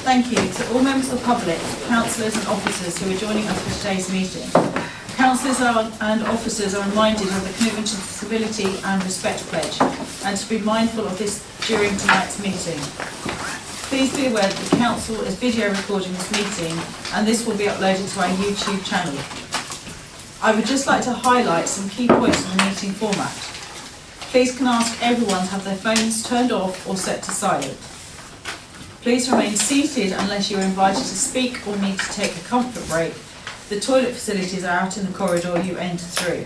Thank you to all members of the public, councillors and officers who are joining us for today's meeting. Councillors and officers are reminded of the commitment to civility and respect pledge and to be mindful of this during tonight's meeting. Please be aware that the council is video recording this meeting and this will be uploaded to our YouTube channel. I would just like to highlight some key points of the meeting format. Please can I ask everyone to have their phones turned off or set to silent. Please remain seated unless you are invited to speak or need to take a comfort break. The toilet facilities are out in the corridor you enter through.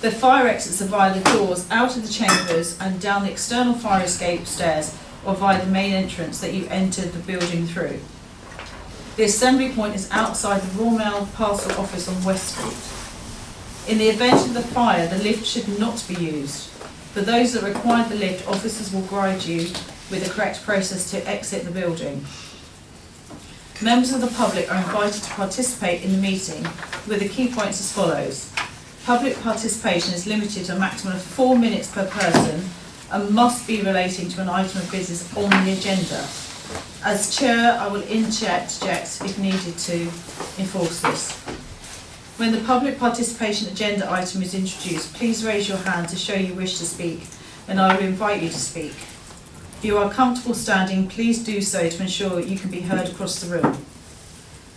The fire exits are via the doors out of the chambers and down the external fire escape stairs or via the main entrance that you entered the building through. The assembly point is outside the Royal Mail Parcel Office on West Street. In the event of the fire, the lift should not be used. For those that require the lift, officers will guide you with the correct process to exit the building. Members of the public are invited to participate in the meeting with the key points as follows. Public participation is limited to a maximum of 4 minutes per person and must be relating to an item of business on the agenda. As chair, I will interject if needed to enforce this. When the public participation agenda item is introduced, please raise your hand to show you wish to speak and I will invite you to speak. If you are comfortable standing, please do so to ensure you can be heard across the room.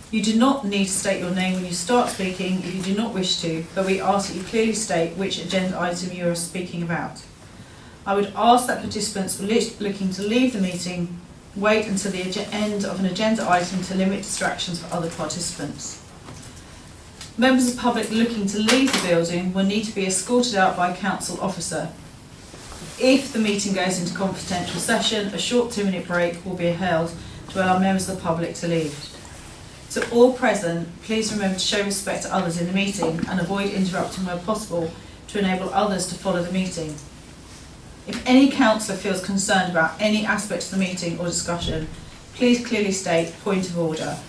You do not need to state your name when you start speaking if you do not wish to, but we ask that you clearly state which agenda item you are speaking about. I would ask that participants looking to leave the meeting wait until the end of an agenda item to limit distractions for other participants. Members of the public looking to leave the building will need to be escorted out by a council officer. If the meeting goes into confidential session, a short 2-minute break will be held to allow members of the public to leave. To all present, please remember to show respect to others in the meeting and avoid interrupting where possible to enable others to follow the meeting. If any councillor feels concerned about any aspect of the meeting or discussion, please clearly state point of order.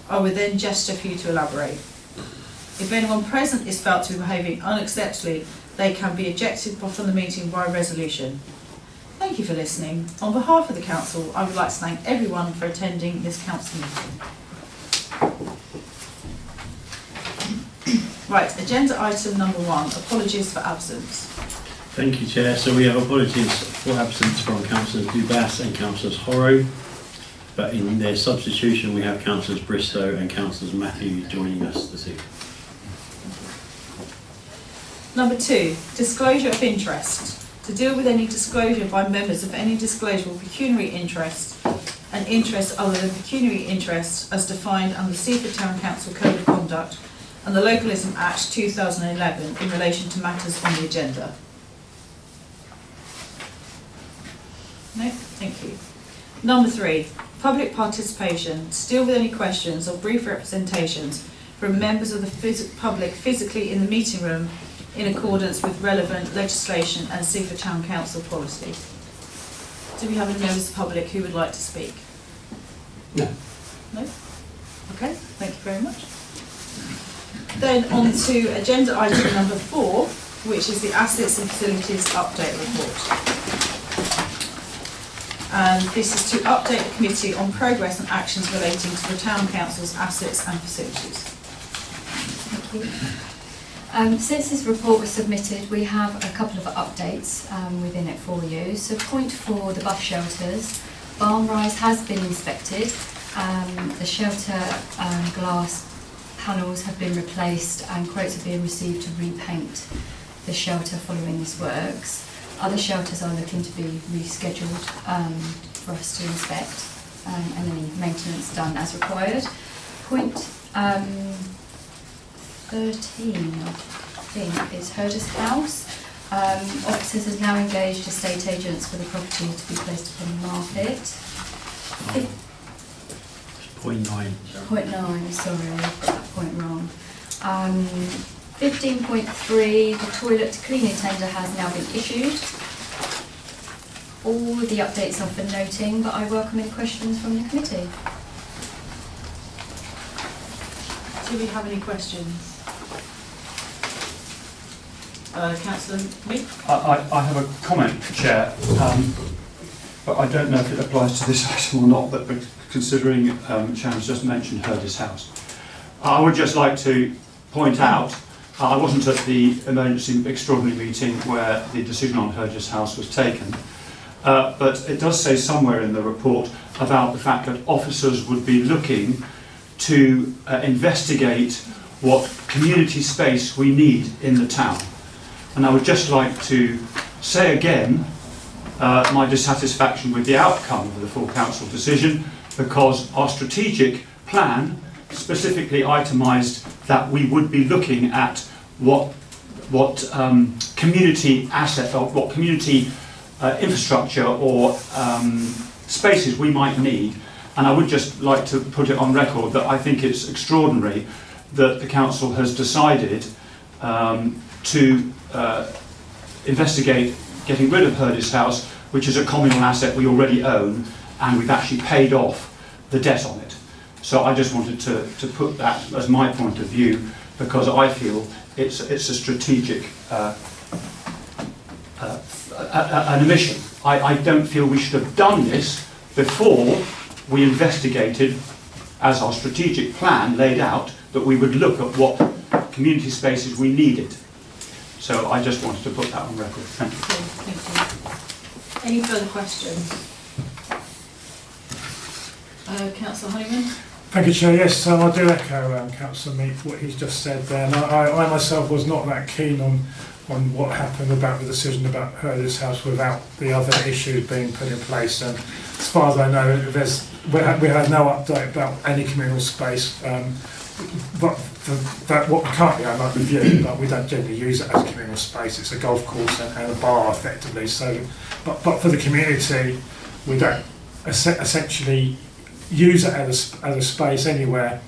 I will then gesture for you to elaborate. If anyone present is felt to be behaving unacceptably, they can be ejected from the meeting by resolution. Thank you for listening. On behalf of the council, I would like to thank everyone for attending this council meeting. Right, agenda item number 1, apologies for absence. Thank you, Chair. So we have apologies for absence from Councillors Dubas and Councillors Horrow, but in their substitution we have Councillors Bristow and Councillors Matthew joining us this evening. Number 2, disclosure of interest. To deal with any disclosure by members of any disclosure of pecuniary interest and interest other than pecuniary interest as defined under the Seaford Town Council Code of Conduct and the Localism Act 2011 in relation to matters on the agenda. No? Thank you. Number 3, public participation. To deal with any questions or brief representations from members of the public physically in the meeting room in accordance with relevant legislation and Seaford Town Council policy. Do we have any members of the public who would like to speak? No. No? Okay, thank you very much. Then on to agenda item number 4, which is the Assets and Facilities Update Report. And this is to update the committee on progress and actions relating to the Town Council's assets and facilities. Thank you. Since this report was submitted, we have a couple of updates within it for you. So point 4, the bus shelters. Barn rise has been inspected. The shelter glass panels have been replaced and quotes are being received to repaint the shelter following this works. Other shelters are looking to be rescheduled for us to inspect and any maintenance done as required. Point 13, I think, is Herders House. Officers have now engaged estate agents for the property to be placed upon the market. Point 9. Point 9, sorry, I got that point wrong. 15.3, the toilet cleaning tender has now been issued. All the updates are for noting, but I welcome any questions from the committee. Do we have any questions? Councillor Meek. I have a comment, Chair, but I don't know if it applies to this item or not, but considering Sharon's just mentioned Hurdis House. I would just like to point out, I wasn't at the emergency extraordinary meeting where the decision on Hurdis House was taken, but it does say somewhere in the report about the fact that officers would be looking to investigate what community space we need in the town. And I would just like to say again my dissatisfaction with the outcome of the full council decision, because our strategic plan specifically itemised that we would be looking at what community asset or what community infrastructure or spaces we might need. And I would just like to put it on record that I think it's extraordinary that the council has decided to investigate getting rid of Hurdis House, which is a communal asset we already own, and we've actually paid off the debt on it. So I just wanted to put that as my point of view, because I feel it's a strategic an omission. I don't feel we should have done this before we investigated, as our strategic plan laid out, that we would look at what community spaces we needed. So I just wanted to put that on record. Thank you. Thank you. Any further questions? Councillor Honeyman. Thank you, Chair. Yes, I do echo Councillor Meek what he's just said there. And I myself was not that keen on what happened about the decision about Hurdis House without the other issues being put in place. And as far as I know, we had no update about any communal space. But what we currently own, like review, but we don't generally use it as a communal space. It's a golf course and a bar, effectively. So, but for the community, we don't essentially use it as a space anywhere.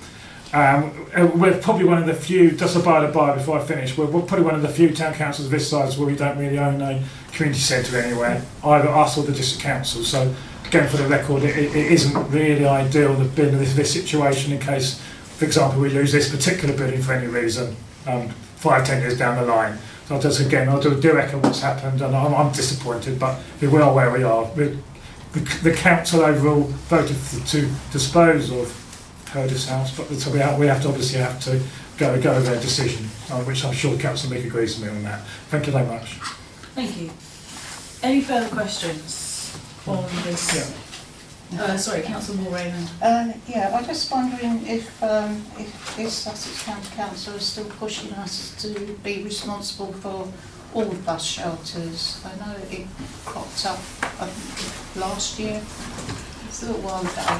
We're probably one of the few, just to by the by before I finish, we're probably one of the few town councils of this size where we don't really own a community centre anywhere, either us or the district council. So again, for the record, it isn't really ideal to be in this situation in case, for example, we lose this particular building for any reason 5-10 years down the line. So I'll just again, I'll do echo what's happened, and I'm disappointed, but we are where we are. The council overall voted to dispose of Hurdis House, but so we have to obviously go with their decision, which I'm sure Councillor Meek agrees with me on that. Thank you very much. Thank you. Any further questions on this? Yeah. Sorry, Councillor Moore Raymond. Yeah, I'm just wondering if this Sussex County Council is still pushing us to be responsible for all bus shelters. I know it cropped up last year. It's a little while ago.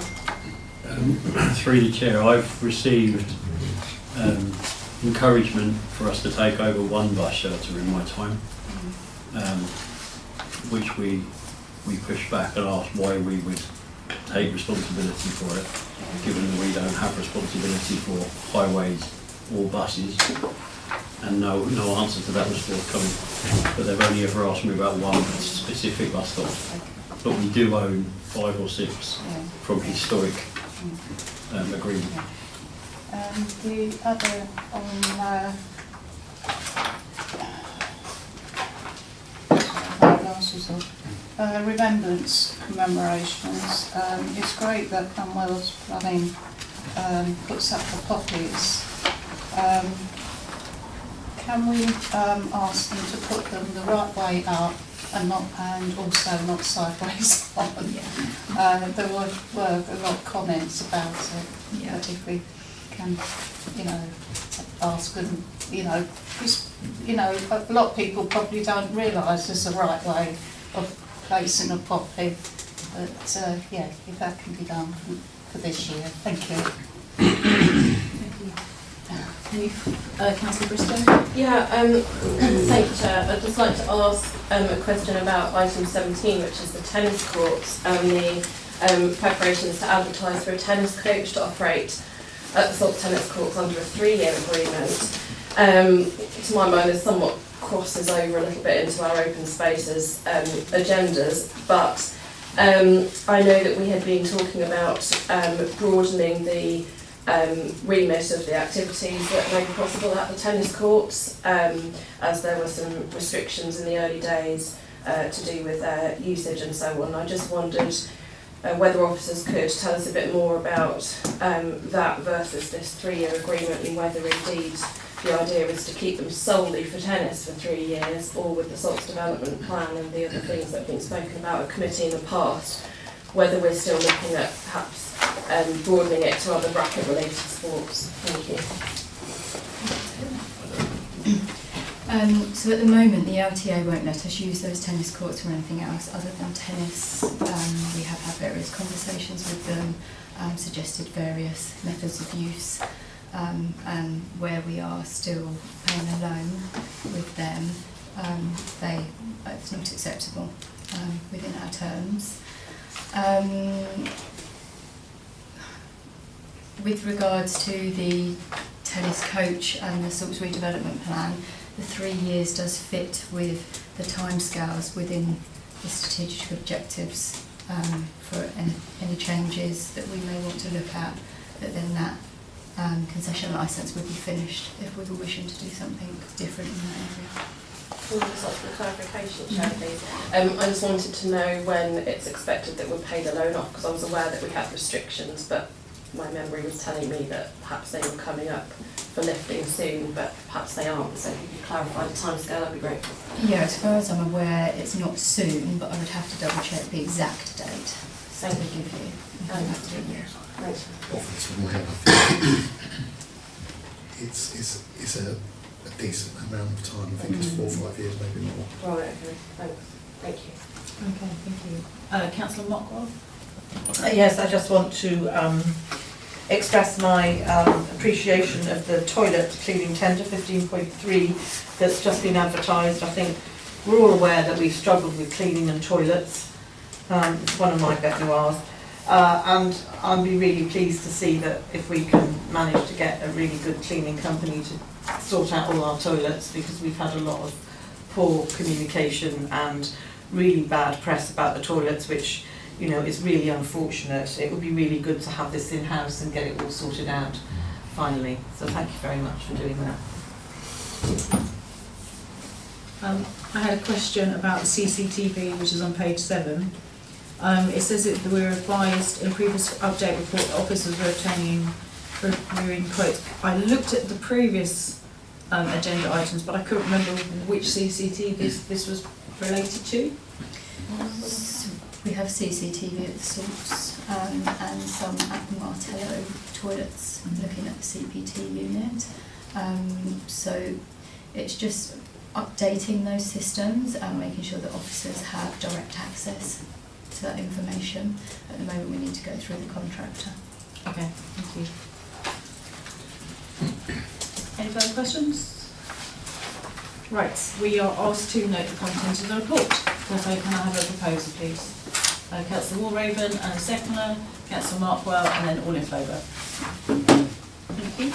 Through the Chair, I've received encouragement for us to take over one bus shelter in my time, which we pushed back and asked why we would take responsibility for it, given that we don't have responsibility for highways or buses, and no answer to that was forthcoming. But they've only ever asked me about one specific bus stop, but we do own 5 or 6 from historic agreement. And the other on remembrance commemorations. It's great that Cromwell's Plumbing puts up the poppies. Can we ask them to put them the right way up and also not sideways on? There were a lot of comments about it. But if we can, ask them, a lot of people probably don't realise there's a right way of placing a poppy. But if that can be done for this year, thank you. Councillor Bristow? Yeah, thank you, Chair. I'd just like to ask a question about item 17, which is the tennis courts and the preparations to advertise for a tennis coach to operate at the Salt tennis courts under a 3-year agreement. To my mind, this somewhat crosses over a little bit into our open spaces agendas, but I know that we had been talking about broadening the remit of the activities that may be possible at the tennis courts, as there were some restrictions in the early days to do with their usage and so on. I just wondered whether officers could tell us a bit more about that versus this 3-year agreement, and whether indeed the idea is to keep them solely for tennis for 3 years, or with the SOLS development plan and the other things that have been spoken about at committee in the past, whether we're still looking at perhaps broadening it to other bracket related sports. Thank you. So at the moment the LTA won't let us use those tennis courts for anything else other than tennis. We have had various conversations with them, suggested various methods of use, and where we are still paying a loan with them, it's not acceptable within our terms. With regards to the tennis coach and the SOLS redevelopment plan, the 3 years does fit with the timescales within the strategic objectives for any changes that we may want to look at, that then that concession licence would be finished if we were wishing to do something different in that area. Can I just ask for clarification, Chair, please? I just wanted to know when it's expected that we'll pay the loan off, because I was aware that we had restrictions, but my memory was telling me that perhaps they were coming up for lifting soon, but perhaps they aren't. So if you could clarify the timescale, that'd be great. Yeah, as far as I'm aware, it's not soon, but I would have to double check the exact date. Thank to you. give you. Thanks. It's a decent amount of time. I think it's 4 or 5 years, maybe more. Right, okay, thanks. Thank you. Okay, thank you. Councillor Mockwell? Yes, I just want to express my appreciation of the toilet cleaning tender 15.3 that's just been advertised. I think we're all aware that we've struggled with cleaning and toilets. It's one of my boudoirs. And I'd be really pleased to see that if we can manage to get a really good cleaning company to sort out all our toilets, because we've had a lot of poor communication and really bad press about the toilets, which, you know, is really unfortunate. It would be really good to have this in-house and get it all sorted out finally. So thank you very much for doing that. I had a question about the CCTV, which is on page 7. It says that we were advised in previous update report that officers were obtaining reviewing quotes. I looked at the previous agenda items, but I couldn't remember which CCTV this was related to. We have CCTV at the SOLS and some at the Martello toilets, looking at the CPT unit. So it's just updating those systems and making sure that officers have direct access to that information. At the moment we need to go through the contractor. Okay, thank you. Any further questions? Right, we are asked to note the content of the report. So can I have a proposer, please? Councillor Walraven and a seconder, Councillor Markwell, and then all in favour. Thank you.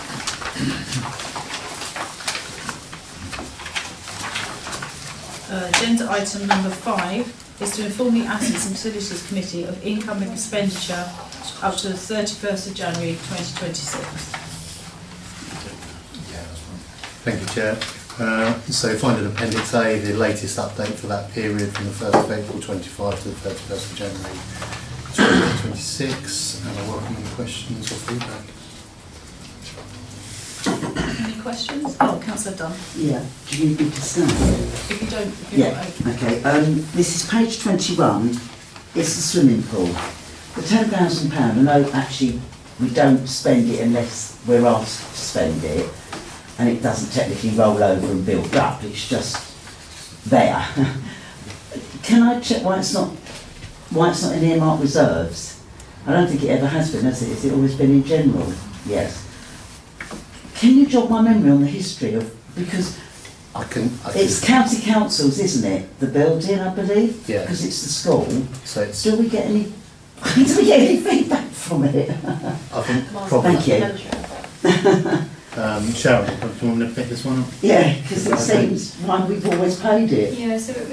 Agenda item number 5 is to inform the Assets and Facilities Committee of incoming expenditure up to the 31st of January 2026. Thank you, Chair. So find in Appendix A the latest update for that period from the 1st of April 25 to the 31st of January 2026, and I welcome any questions or feedback. Any questions? Oh, Councillor Dunn. Yeah, do you need me to stand? If you don't, if you're Yeah, not okay. okay. This is page 21. It's the swimming pool. The £10,000, I know actually we don't spend it unless we're asked to spend it, and it doesn't technically roll over and build up, it's just there. Can I check why it's not in earmarked reserves? I don't think it ever has been, has it? Has it always been in general? Yes. Can you jog my memory on the history of, because I can. it's county councils, isn't it? The building, I believe? Yeah. Because it's the school. So it's. Do we get any feedback from it? I think probably. Thank you. Sharon, do you want me to pick this one up? Yeah, because it seems one we've always paid it. Yeah, so it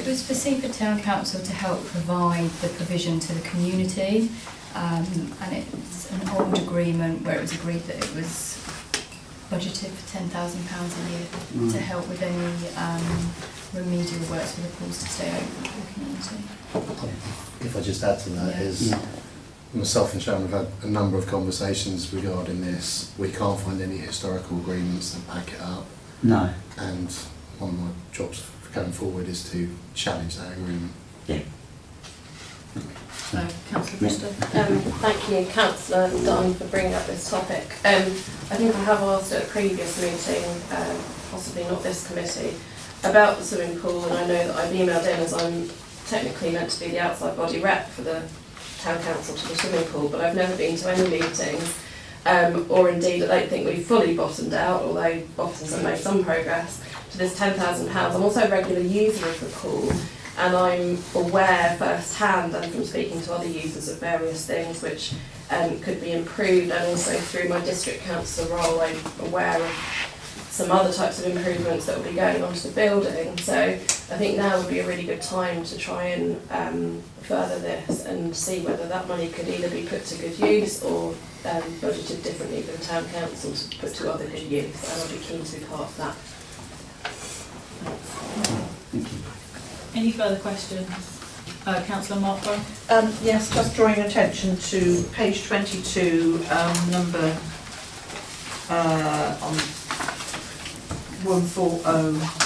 was for Seaford Town Council to help provide the provision to the community, and it's an old agreement where it was agreed that it was budgeted for £10,000 a year to help with any remedial works for the pools to stay open for the community. If I just add to that, Yeah. is myself and Sharon have had a number of conversations regarding this. We can't find any historical agreements that back it up, No. and one of my jobs going forward is to challenge that agreement. Yeah. Councillor Bristow. Thank you, Councillor Dunn, for bringing up this topic. I think I have asked at a previous meeting, possibly not this committee, about the swimming pool, and I know that I've emailed in as I'm technically meant to be the outside body rep for the Town Council to the swimming pool, but I've never been to any meetings, or indeed I don't think we've fully bottomed out, although officers have made some progress, to this £10,000. I'm also a regular user of the pool, and I'm aware firsthand and from speaking to other users of various things which could be improved, and also through my district councillor role I'm aware of some other types of improvements that will be going onto the building. So I think now would be a really good time to try and further this and see whether that money could either be put to good use or budgeted differently for the Town Council to put to other good use, and I'll be keen to be part of that. Thank you. Any further questions? Councillor Markborough. Yes, just drawing attention to page 22, number on 140,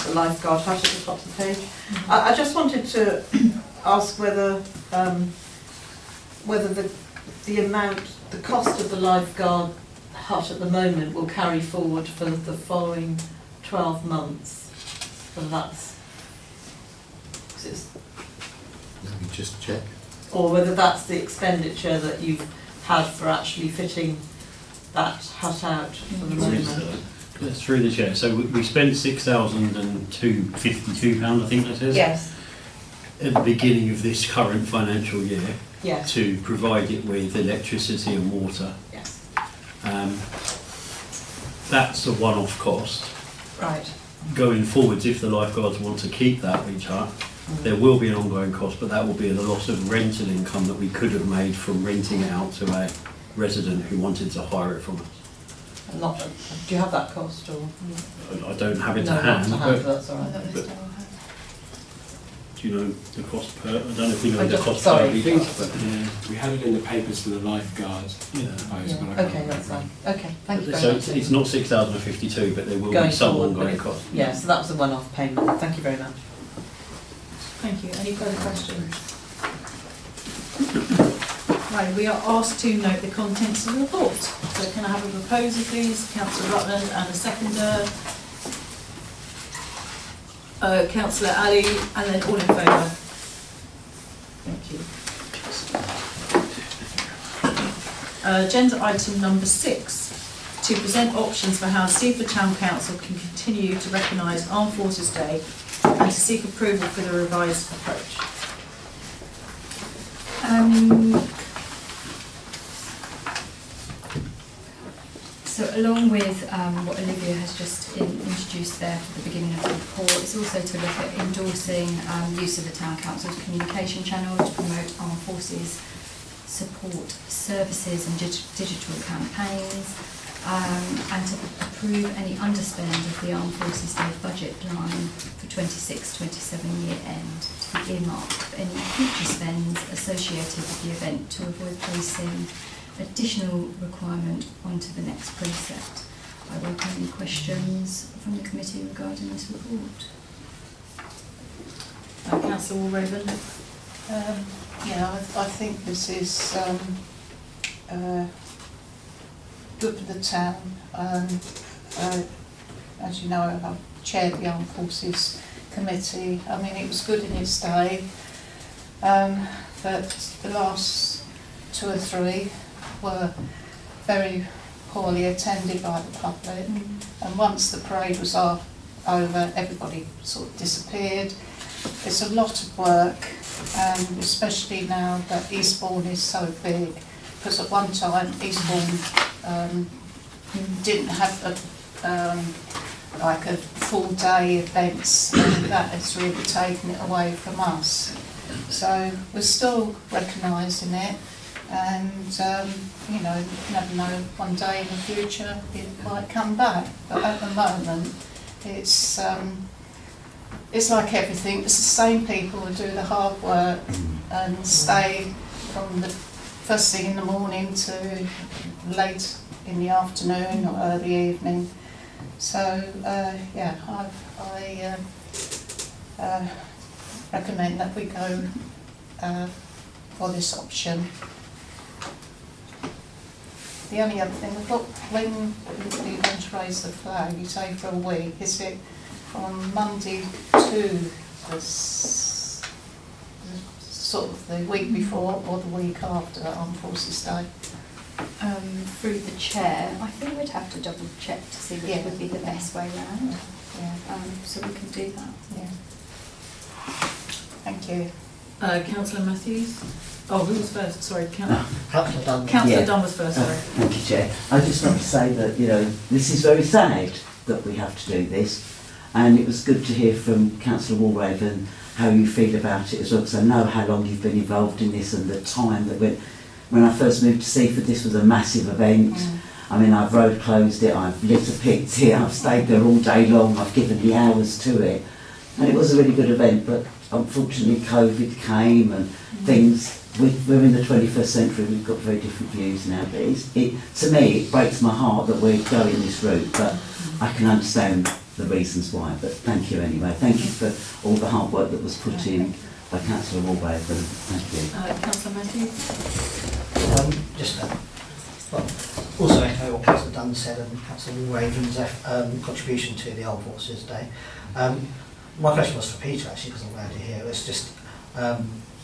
the lifeguard hut at the top of the page. I just wanted to ask whether the cost of the lifeguard hut at the moment will carry forward for the following 12 months. Whether that's, 'cause it's, Let me just check. or whether that's the expenditure that you've had for actually fitting that hut out for the moment. Through the chair. So we spent £6,252, I think that is, Yes, at the beginning of this current financial year yes, to provide it with electricity and water. yes. That's a one-off cost. Right. Going forwards, if the lifeguards want to keep that each hut, there will be an ongoing cost, but that will be the loss of rental income that we could have made from renting it out to a resident who wanted to hire it from us. Not, do you have that cost or? I don't have it No, to not hand, to hand, but that's all I right. thought they but- still had. do you know the cost per? I don't know if you know I the don't- cost sorry, per I litre. but we had it in the papers for the lifeguards. Yeah. But I Yeah, can't okay, remember. that's fine. Okay, thank you So very much. it's not 6,052, but there will Going be some forward, but ongoing it- cost. Yeah, so that was a one-off payment. Thank you very much. Thank you. Any further questions? Right, we are asked to note the contents of the report. So can I have a proposer, please? Councillor Rutland, and a seconder. Councillor Ali, and then all in favour. Thank you. Agenda item number 6, to present options for how Seaford Town Council can continue to recognise Armed Forces Day and to seek approval for the revised approach. So along with what Olivia has just introduced there for the beginning of the report, it's also to look at endorsing use of the Town Council's communication channel to promote armed forces support services and digital campaigns, and to approve any underspend of the Armed Forces Day budget line for 26-27 year end to be earmarked for any future spends associated with the event to avoid placing additional requirement onto the next precept. I welcome any questions from the committee regarding this report. Councillor Raven. Yeah, I think this is good for the town. As you know, I've chaired the Armed Forces Committee. I mean, it was good in its day, but the last 2 or 3 were very poorly attended by the public. And once the parade was over, everybody sort of disappeared. It's a lot of work, and especially now that Eastbourne is so big, because at one time Eastbourne didn't have like a full day events, and that has really taken it away from us. So we're still recognising it, and you know, you never know, one day in the future it might come back. But at the moment, it's like everything. It's the same people who do the hard work and stay from the first thing in the morning to late in the afternoon or early evening. So yeah, I recommend that we go for this option. The only other thing, when you want to raise the flag, you say for a week, is it from Monday to the sort of the week before or the week after Armed Forces Day? Through the chair, I think we'd have to double check to see which would be the best way round. Yeah. So we can do that. Yeah. Thank you. Councillor Matthews? Oh, who was first? Sorry, Councillor Dunn. Councillor Dunn was first, sorry. Thank you, Chair. I just want to say that, you know, this is very sad that we have to do this, and it was good to hear from Councillor Walraven how you feel about it as well, because I know how long you've been involved in this and the time that when I first moved to Seaford, this was a massive event. I mean, I've road closed it, I've lit a pit here, I've stayed there all day long, I've given the hours to it, and it was a really good event, but unfortunately COVID came and things. We're in the 21st century, we've got very different views now, but to me it breaks my heart that we're going this route, but I can understand the reasons why. But thank you anyway. Thank you for all the hard work that was put in by Councillor Walraven. Thank you. Councillor Matthews? Also echo what Councillor Dunn said and Councillor Walraven's contribution to the Armed Forces Day. My question was for Peter actually, because I'm glad to hear. It's just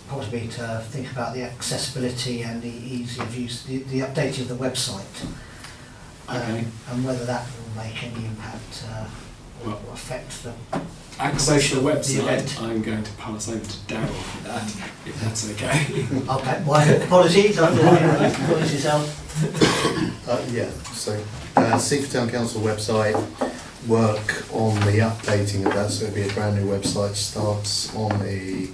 possibly to think about the accessibility and the ease of use, the updating of the website, and whether that will make any impact or affect the Access to the promotion of the website, event. I'm going to pass over to Daryl for that, if that's okay. Okay, my apologies, don't worry, apologies yourself. Yeah, so Seaford Town Council website, work on the updating of that, so it'll be a brand new website, starts on the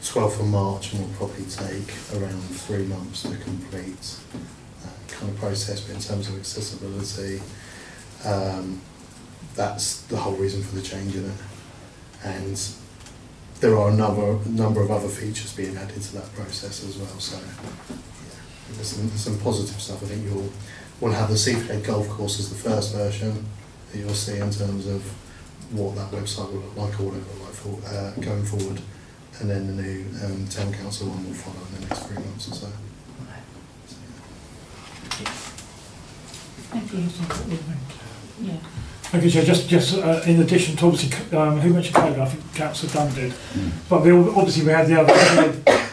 12th of March and will probably take around 3 months to complete kind of process, but in terms of accessibility, that's the whole reason for the change in it. And there are a number of other features being added to that process as well, so yeah, there's some positive stuff. I think we'll have the Seaford Golf Course as the first version that you'll see in terms of what that website will look like or what it will look like for, going forward, and then the new Town Council one will follow in the next 3 months or so. Thank you. Yeah. Thank you, Chair. Just in addition to obviously, who mentioned COVID? I think Councillor Dunn did. But obviously we had the other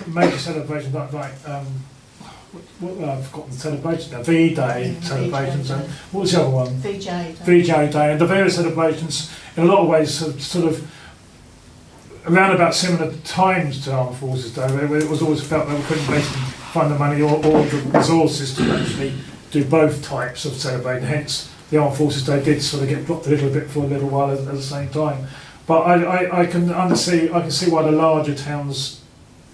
major celebrations like I've forgotten the celebration now, VE Day celebrations, and what was the other one? VJ Day. VJ Day, and the various celebrations in a lot of ways sort of around about similar times to Armed Forces Day. It was always felt that we couldn't basically find the money or the resources to actually do both types of celebrating, hence the Armed Forces Day did sort of get dropped a little bit for a little while at the same time. But I can see why the larger towns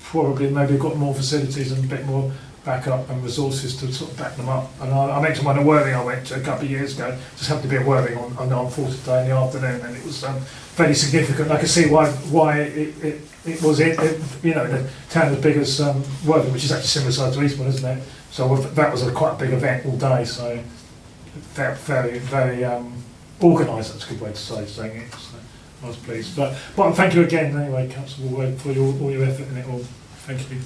probably maybe got more facilities and a bit more backup and resources to sort of back them up. And I mentioned one at Worthing I went to a couple of years ago, just happened to be at Worthing on the Armed Forces Day in the afternoon, and it was very significant. I can see why it was you know, the town as big as Worthing, which is actually similar size to Eastbourne, isn't it? So that was quite a big event all day. So very organised. That's a good way to saying it. So I was pleased. But thank you again anyway, Councillor Ward, for all your effort in it all. Thank you.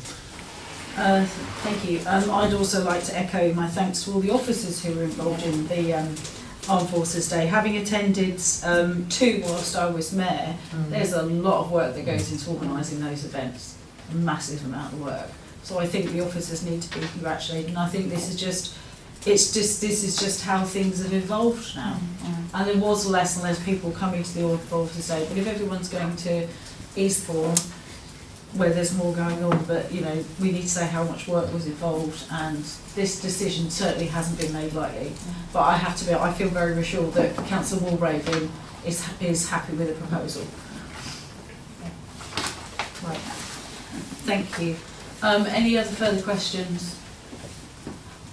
Thank you. I'd also like to echo my thanks to all the officers who were involved in the Armed Forces Day. Having attended two whilst I was mayor, there's a lot of work that goes into organising those events, a massive amount of work. So I think the officers need to be congratulated, and I think this is just how things have evolved now. And there was less and less people coming to the Armed Forces Day, but if everyone's going to Eastbourne, where there's more going on, but you know, we need to say how much work was involved, and this decision certainly hasn't been made lightly. But I have to be, I feel very reassured that Councillor Walraven is happy with the proposal. Right. Thank you. Any other further questions?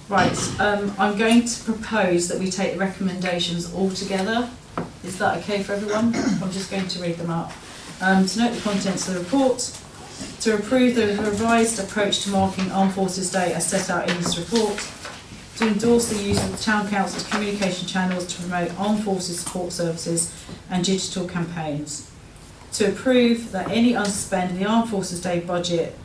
Right, I'm going to propose that we take the recommendations all together. Is that okay for everyone? I'm just going to read them out. To note the contents of the report, to approve the revised approach to marking Armed Forces Day as set out in this report, to endorse the use of the Town Council's communication channels to promote Armed Forces support services and digital campaigns, to approve that any unspent in the Armed Forces Day budget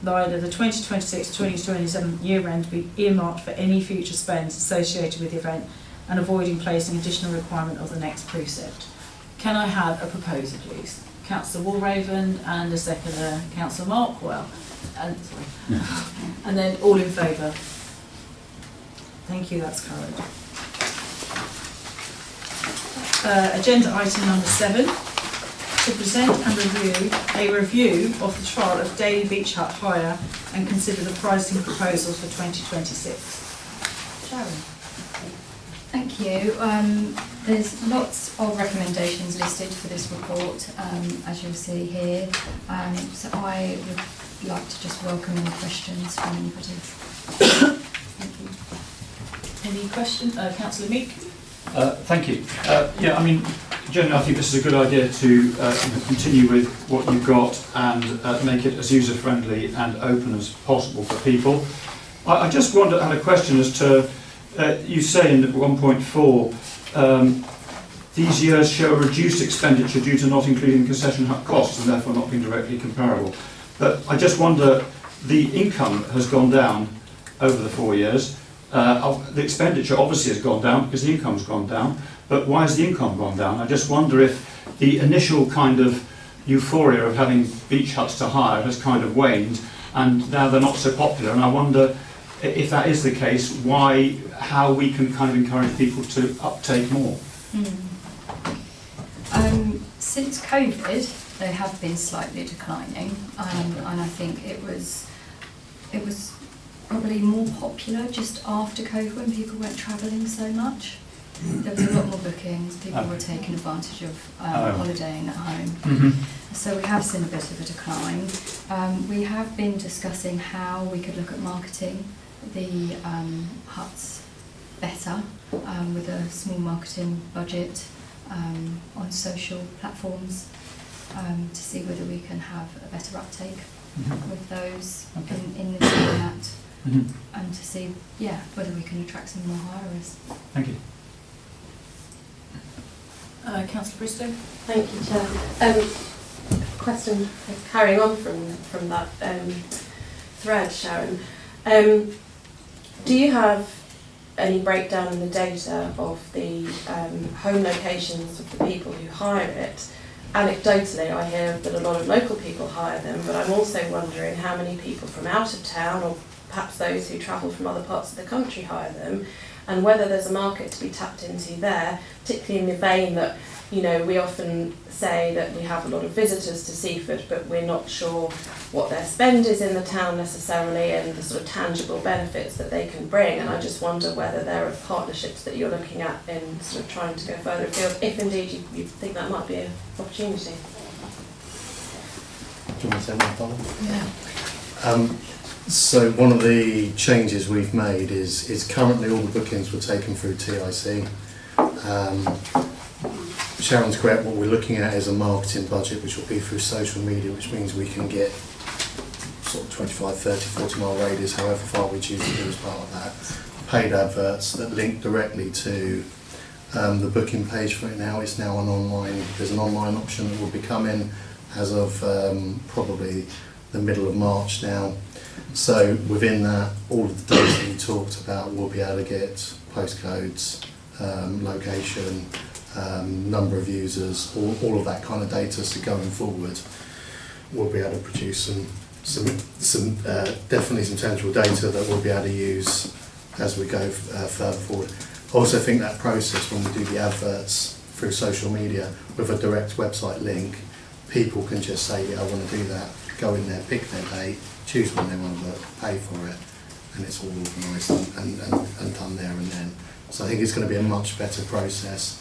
line of the 2026-2027 year end be earmarked for any future spends associated with the event and avoiding placing additional requirement of the next precept. Can I have a proposer, please? Councillor Walraven and a seconder, Councillor Markwell. And then all in favour. Thank you, that's carried. Agenda item number 7. To present and review a review of the trial of daily beach hut hire and consider the pricing proposals for 2026. Sharon. Thank you. There's lots of recommendations listed for this report, as you'll see here. So I would like to just welcome any questions from anybody. Thank you. Any questions? Councillor Meek? Thank you. Yeah, I mean, generally I think this is a good idea to continue with what you've got and make it as user-friendly and open as possible for people. I just had a question as to, you say in 1.4, these years show a reduced expenditure due to not including concession hut costs and therefore not being directly comparable. But I just wonder, the income has gone down over the 4 years. The expenditure obviously has gone down because the income's gone down, but why has the income gone down? I just wonder if the initial kind of euphoria of having beach huts to hire has kind of waned and now they're not so popular, and I wonder if that is the case, how we can kind of encourage people to uptake more. Since COVID, they have been slightly declining, and I think it was probably more popular just after COVID when people weren't travelling so much. There was a lot more bookings, people were taking advantage of holidaying at home. So we have seen a bit of a decline. We have been discussing how we could look at marketing the huts better with a small marketing budget on social platforms to see whether we can have a better uptake with those in the format. And to see, whether we can attract some more hirers. Thank you. Councillor Bristow. Thank you, Chair. Question carrying on from that thread, Sharon. Do you have any breakdown in the data of the home locations of the people who hire it? Anecdotally, I hear that a lot of local people hire them, but I'm also wondering how many people from out of town, or perhaps those who travel from other parts of the country, hire them, and whether there's a market to be tapped into there, particularly in the vein that, you know, we often say that we have a lot of visitors to Seaford, but we're not sure what their spend is in the town necessarily and the sort of tangible benefits that they can bring. And I just wonder whether there are partnerships that you're looking at in sort of trying to go further afield, if indeed you think that might be an opportunity. Do you want to say that, Donna? Yeah. So one of the changes we've made is currently all the bookings were taken through TIC. Sharon's correct, what we're looking at is a marketing budget which will be through social media, which means we can get sort of 25, 30, 40 mile radius, however far we choose to do as part of that. Paid adverts that link directly to the booking page for it now. It's now there's an online option that will be coming as of probably the middle of March now. So within that, all of the data you talked about, we'll be able to get postcodes, location, number of users, all of that kind of data. So going forward, we'll be able to produce some definitely some tangible data that we'll be able to use as we go further forward. I also think that process, when we do the adverts through social media with a direct website link, people can just say, yeah, I want to do that, go in there, pick their date, choose when they want to pay for it, and it's all organised and done there and then. So I think it's going to be a much better process.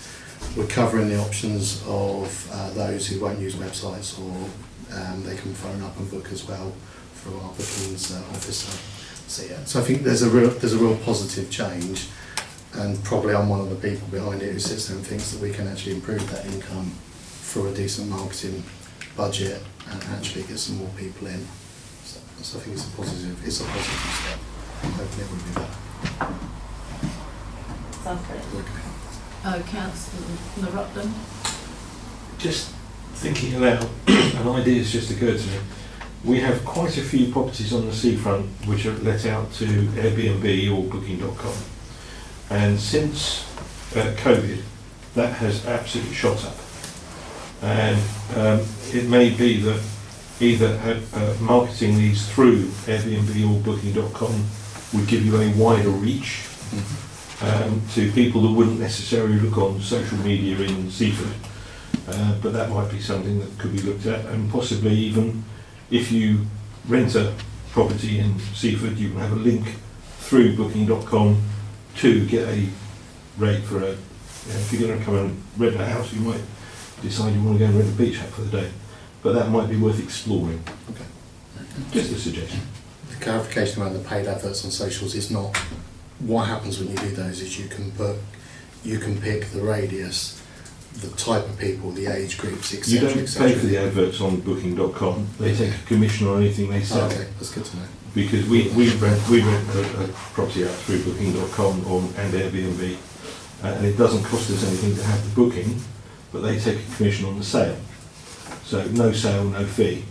We're covering the options of those who won't use websites, or they can phone up and book as well through our bookings officer. So yeah, so I think there's a real positive change, and probably I'm one of the people behind it who sits there and thinks that we can actually improve that income through a decent marketing budget and actually get some more people in. So I think it's a positive step. Hopefully it will be better. Sounds great. Councillor Rutland. Just thinking aloud, an idea has just occurred to me. We have quite a few properties on the seafront which are let out to Airbnb or Booking.com, and since COVID, that has absolutely shot up. And it may be that either marketing these through Airbnb or Booking.com would give you a wider reach to people that wouldn't necessarily look on social media in Seaford, but that might be something that could be looked at, and possibly even if you rent a property in Seaford, you can have a link through Booking.com to get a rate for a, if you're going to come and rent a house, you might decide you want to go and rent a beach hut for the day, but that might be worth exploring. Okay. Just a suggestion. The clarification around the paid adverts on socials is not what happens when you do those. Is you can pick the radius, the type of people, the age groups, etc. You don't pay for the adverts on Booking.com. They take a commission on anything they sell. Okay, that's good to know. Because we rent a property out through Booking.com and Airbnb, and it doesn't cost us anything to have the booking, but they take a commission on the sale. So no sale, no fee.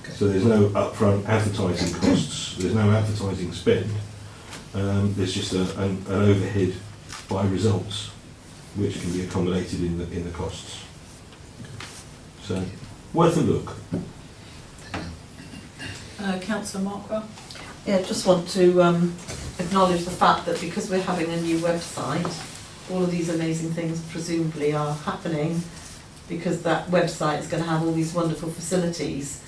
Okay. So there's no upfront advertising costs. There's no advertising spend. There's just an overhead by results, which can be accommodated in the costs. So worth a look. Councillor Markwell. Yeah, just want to acknowledge the fact that because we're having a new website, all of these amazing things presumably are happening because that website is going to have all these wonderful facilities.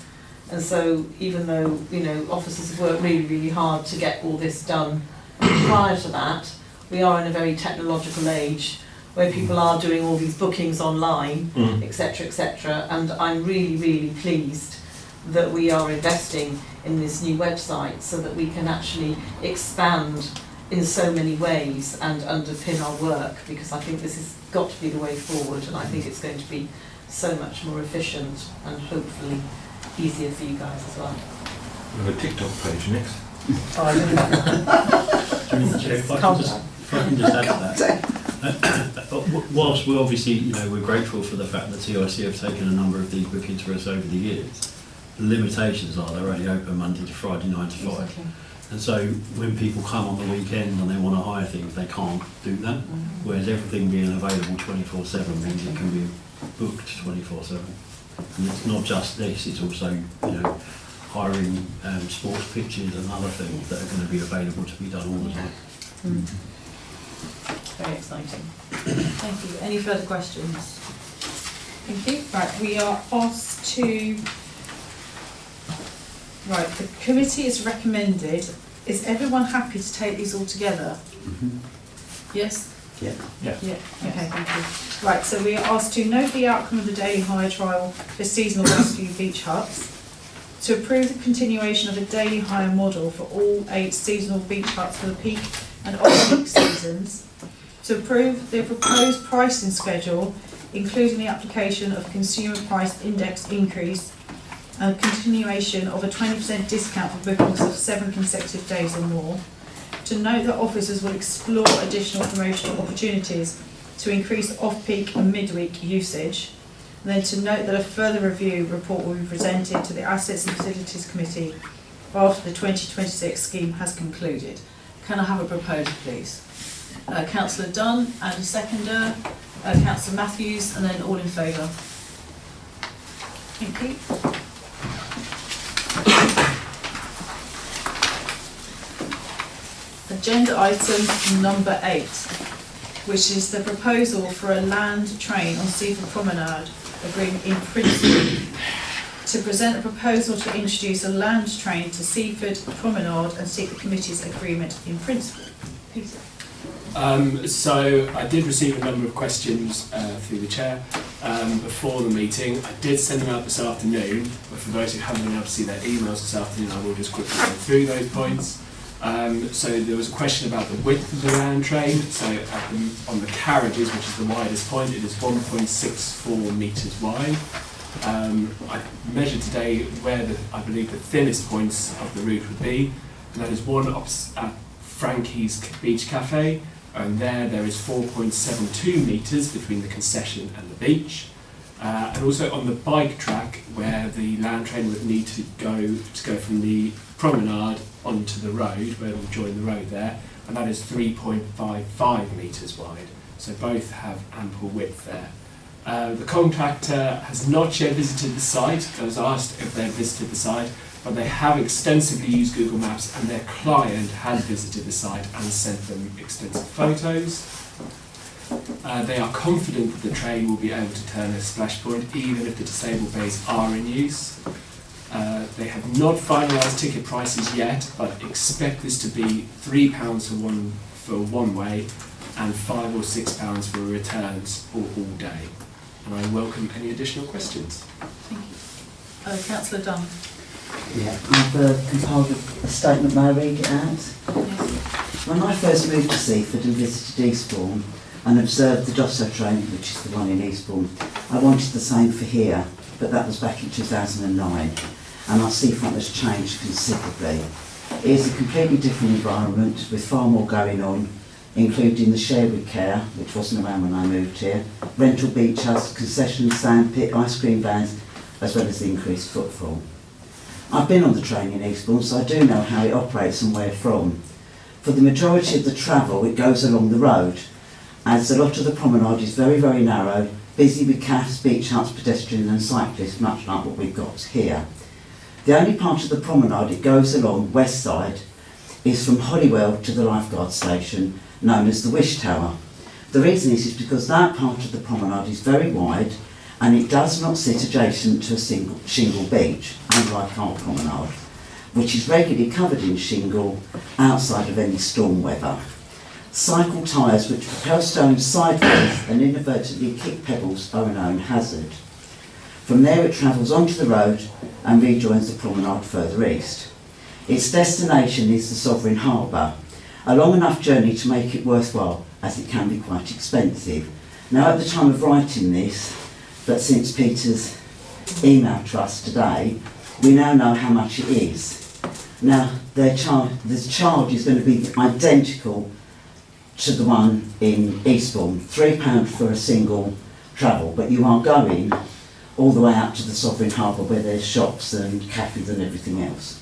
And so even though, you know, officers have worked really, really hard to get all this done prior to that, we are in a very technological age where people are doing all these bookings online, etc., etc. And I'm really, really pleased that we are investing in this new website so that we can actually expand in so many ways and underpin our work, because I think this has got to be the way forward, and I think it's going to be so much more efficient and hopefully easier for you guys as well. We have a TikTok page next. If I can just add to that. Whilst we're obviously, you know, we're grateful for the fact that TIC have taken a number of these bookings for us over the years, the limitations are they're only open Monday to Friday 9 to 5. Exactly. And so when people come on the weekend and they want to hire things, they can't do that. Whereas everything being available 24/7 means it can be booked 24/7. And it's not just this, it's also, you know, hiring sports pitches and other things that are going to be available to be done all the time. Very exciting. Thank you. Any further questions? Thank you. Right, we are asked to... Right, the committee is recommended. Is everyone happy to take these all together? Yes? Yeah. Yeah. Yeah, okay, thank you. Right, so we are asked to note the outcome of the daily hire trial for seasonal rescue beach huts, to approve the continuation of a daily hire model for all 8 seasonal beach huts for the peak and off-peak seasons, to approve the proposed pricing schedule, including the application of consumer price index increase and continuation of a 20% discount for bookings of 7 consecutive days or more, to note that officers will explore additional promotional opportunities to increase off-peak and midweek usage, and then to note that a further review report will be presented to the Assets and Facilities Committee after the 2026 scheme has concluded. Can I have a proposal, please? Councillor Dunn and a seconder, Councillor Matthews, and then all in favour. Thank you. Agenda item number 8, which is the proposal for a land train on Seaford Promenade, agreeing in principle to present a proposal to introduce a land train to Seaford Promenade and seek the committee's agreement in principle. Peter. So I did receive a number of questions through the chair before the meeting. I did send them out this afternoon, but for those who haven't been able to see their emails this afternoon, I will just quickly go through those points. So there was a question about the width of the land train. So on the carriages, which is the widest point, it is 1.64 metres wide. I measured today where I believe the thinnest points of the route would be, and that is one at Frankie's Beach Cafe, and there is 4.72 metres between the concession and the beach. And also on the bike track, where the land train would need to go from the promenade onto the road, where it will join the road there, and that is 3.55 metres wide. So both have ample width there. The contractor has not yet visited the site. I was asked if they had visited the site, but they have extensively used Google Maps, and their client had visited the site and sent them extensive photos. They are confident that the train will be able to turn at Splash Point even if the disabled bays are in use. They have not finalised ticket prices yet, but expect this to be £3 for one way and £5 or £6 for returns for all day. And I welcome any additional questions. Thank you. Councillor Dunn. Yeah, I've compiled a statement. May I read it out? Yes. When I first moved to Seaford and visited Eastbourne and observed the Dosso train, which is the one in Eastbourne, I wanted the same for here, but that was back in 2009, and our seafront has changed considerably. It is a completely different environment with far more going on, including the Sherwood Care, which wasn't around when I moved here, rental beach house, concession stand, pit, ice cream vans, as well as the increased footfall. I've been on the train in Eastbourne, so I do know how it operates and where from. For the majority of the travel, it goes along the road, as a lot of the promenade is very, very narrow, busy with cafes, beach huts, pedestrians and cyclists, much like what we've got here. The only part of the promenade it goes along, west side, is from Holywell to the lifeguard station, known as the Wish Tower. The reason is because that part of the promenade is very wide and it does not sit adjacent to a single shingle beach, unlike our promenade, which is regularly covered in shingle outside of any storm weather. Cycle tyres which propel stones sideways and inadvertently kick pebbles are a known hazard. From there it travels onto the road and rejoins the promenade further east. Its destination is the Sovereign Harbour, a long enough journey to make it worthwhile, as it can be quite expensive. Now at the time of writing this, but since Peter's email to us today, we now know how much it is. Now the charge is going to be identical to the one in Eastbourne, £3 for a single travel, but you are going all the way out to the Sovereign Harbour where there's shops and cafes and everything else.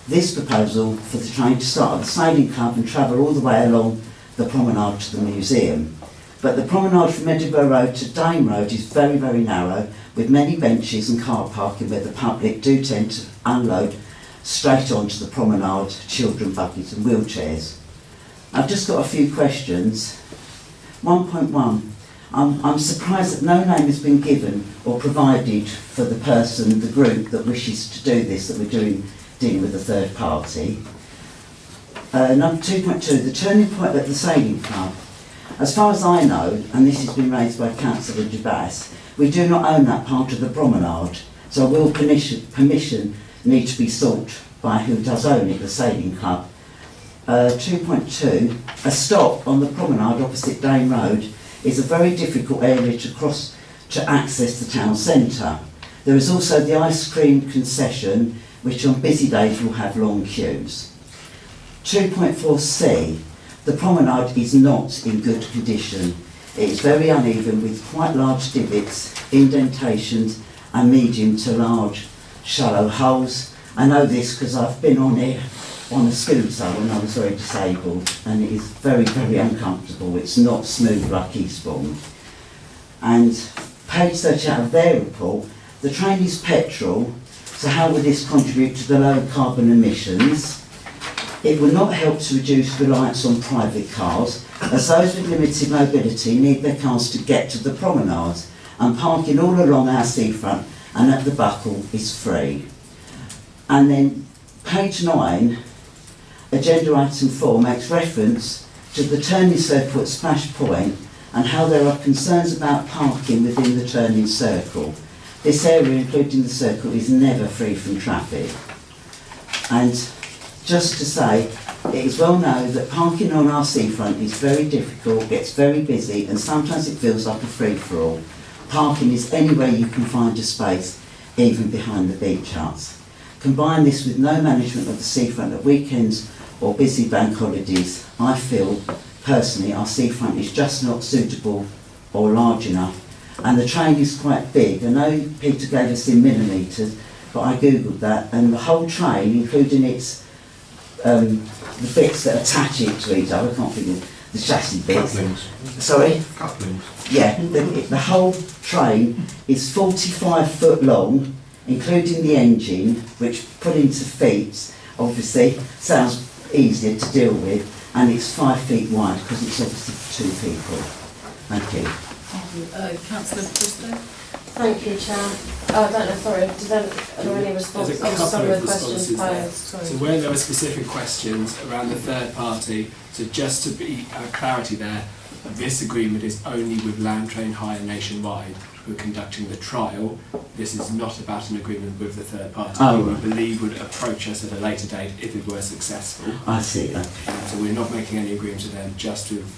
This proposal for the train to start at the Sailing Club and travel all the way along the promenade to the museum. But the promenade from Edinburgh Road to Dane Road is very, very narrow, with many benches and car parking where the public do tend to unload straight onto the promenade, children, buggies and wheelchairs. I've just got a few questions. 1.1. I'm surprised that no name has been given or provided for the person, the group that wishes to do this, that we're dealing with a third party. Number 2.2, the turning point at the Sailing Club. As far as I know, and this has been raised by Councillor Dubas, we do not own that part of the promenade, so will permission need to be sought by who does own it, the Sailing Club. 2.2, a stop on the promenade opposite Dane Road is a very difficult area to cross to access the town centre. There is also the ice cream concession, which on busy days will have long queues. 2.4c, the promenade is not in good condition. It is very uneven with quite large divots, indentations and medium to large shallow holes. I know this because I've been on it on a scooter when I was very disabled, and it is very, very uncomfortable. It's not smooth like Eastbourne. And page 30 out of their report, the train is petrol, so how will this contribute to the low carbon emissions? It will not help to reduce reliance on private cars, as those with limited mobility need their cars to get to the promenade, and parking all along our seafront and at the buckle is free. And then page 9, agenda item 4 makes reference to the turning circle at Splash Point and how there are concerns about parking within the turning circle. This area, including the circle, is never free from traffic. And just to say, it is well known that parking on our seafront is very difficult, gets very busy, and sometimes it feels like a free-for-all. Parking is anywhere you can find a space, even behind the beach huts. Combine this with no management of the seafront at weekends or busy bank holidays, I feel, personally, our seafront is just not suitable or large enough. And the train is quite big. I know Peter gave us in millimetres, but I googled that, and the whole train, including its the bits that attach it to each other, I can't think of the chassis bits. Couplings. Sorry? Couplings. Yeah, the whole train is 45 foot long, including the engine, which put into feet, obviously, sounds easier to deal with, and it's 5 feet wide because it's obviously for 2 people. Thank you. Councillor Bristow? Thank you, Chair. I don't know, sorry, are there any responses There's a to some couple of of the questions responses there. posed? So where there were specific questions around the third party, so just to be clarity there, this agreement is only with Land Train Hire Nationwide, who are conducting the trial. This is not about an agreement with the third party, who we believe would approach us at a later date if it were successful. I see. So we're not making any agreements with them, just with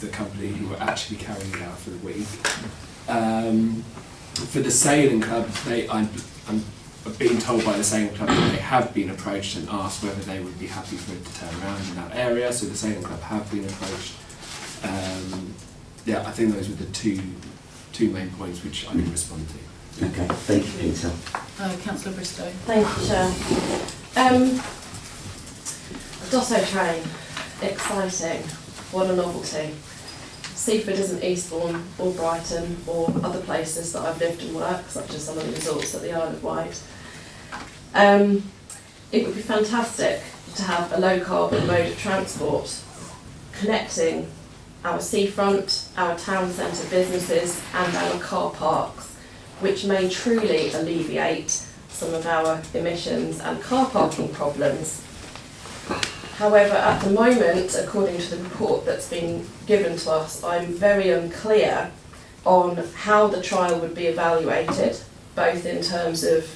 the company who are actually carrying it out for the week. For the sailing club, I'm being told by the sailing club that they have been approached and asked whether they would be happy for it to turn around in that area. So the sailing club have been approached. Yeah, I think those were the two main points which I can respond to. Okay, thank you, Peter. Councillor Bristow? Thank you, Chair. Dotto train, exciting, what a novelty. Seaford isn't Eastbourne or Brighton or other places that I've lived and worked, such as some of the resorts at the Isle of Wight. It would be fantastic to have a low carbon mode of transport connecting our seafront, our town centre businesses and our car parks, which may truly alleviate some of our emissions and car parking problems. However, at the moment, according to the report that's been given to us, I'm very unclear on how the trial would be evaluated, both in terms of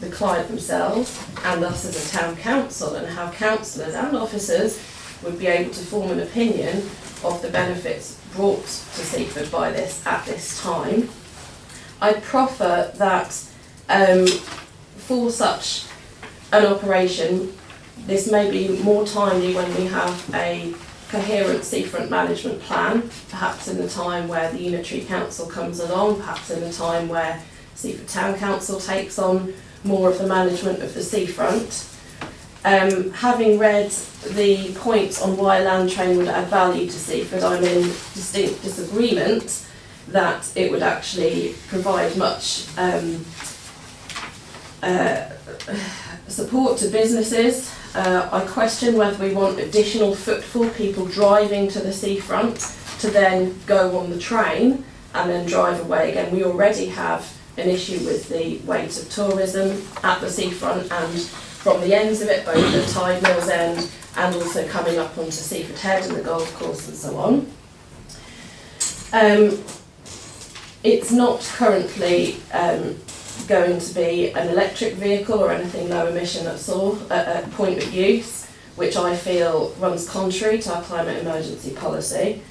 the client themselves and us as a town council, and how councillors and officers would be able to form an opinion of the benefits brought to Seaford by this at this time. I proffer that for such an operation, this may be more timely when we have a coherent seafront management plan, perhaps in the time where the Unitary Council comes along, perhaps in the time where Seaford Town Council takes on more of the management of the seafront. Having read the points on why Land Train would add value to Seaford, I'm in distinct disagreement that it would actually provide much support to businesses. I question whether we want additional footfall, people driving to the seafront to then go on the train and then drive away again. We already have an issue with the weight of tourism at the seafront and from the ends of it, both the Tide Mills end and also coming up onto Seaford Head and the golf course and so on. It's not currently going to be an electric vehicle or anything low emission at point of use, which I feel runs contrary to our climate emergency policy.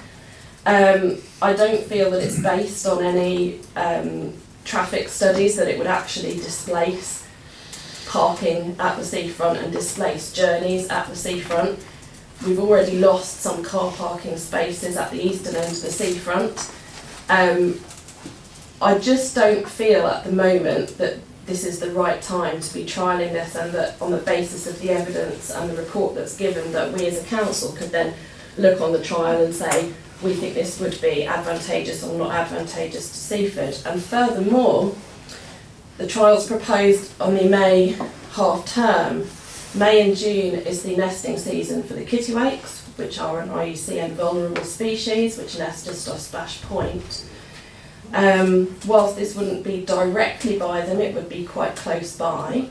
I don't feel that it's based on any traffic studies that it would actually displace parking at the seafront and displace journeys at the seafront. We've already lost some car parking spaces at the eastern end of the seafront. I just don't feel at the moment that this is the right time to be trialling this, and that on the basis of the evidence and the report that's given, that we as a council could then look on the trial and say we think this would be advantageous or not advantageous to Seaford. And furthermore, the trial's proposed on the May half term. May and June is the nesting season for the kittiwakes, which are an IUCN vulnerable species, which nest just off Splash Point. Whilst this wouldn't be directly by them, it would be quite close by.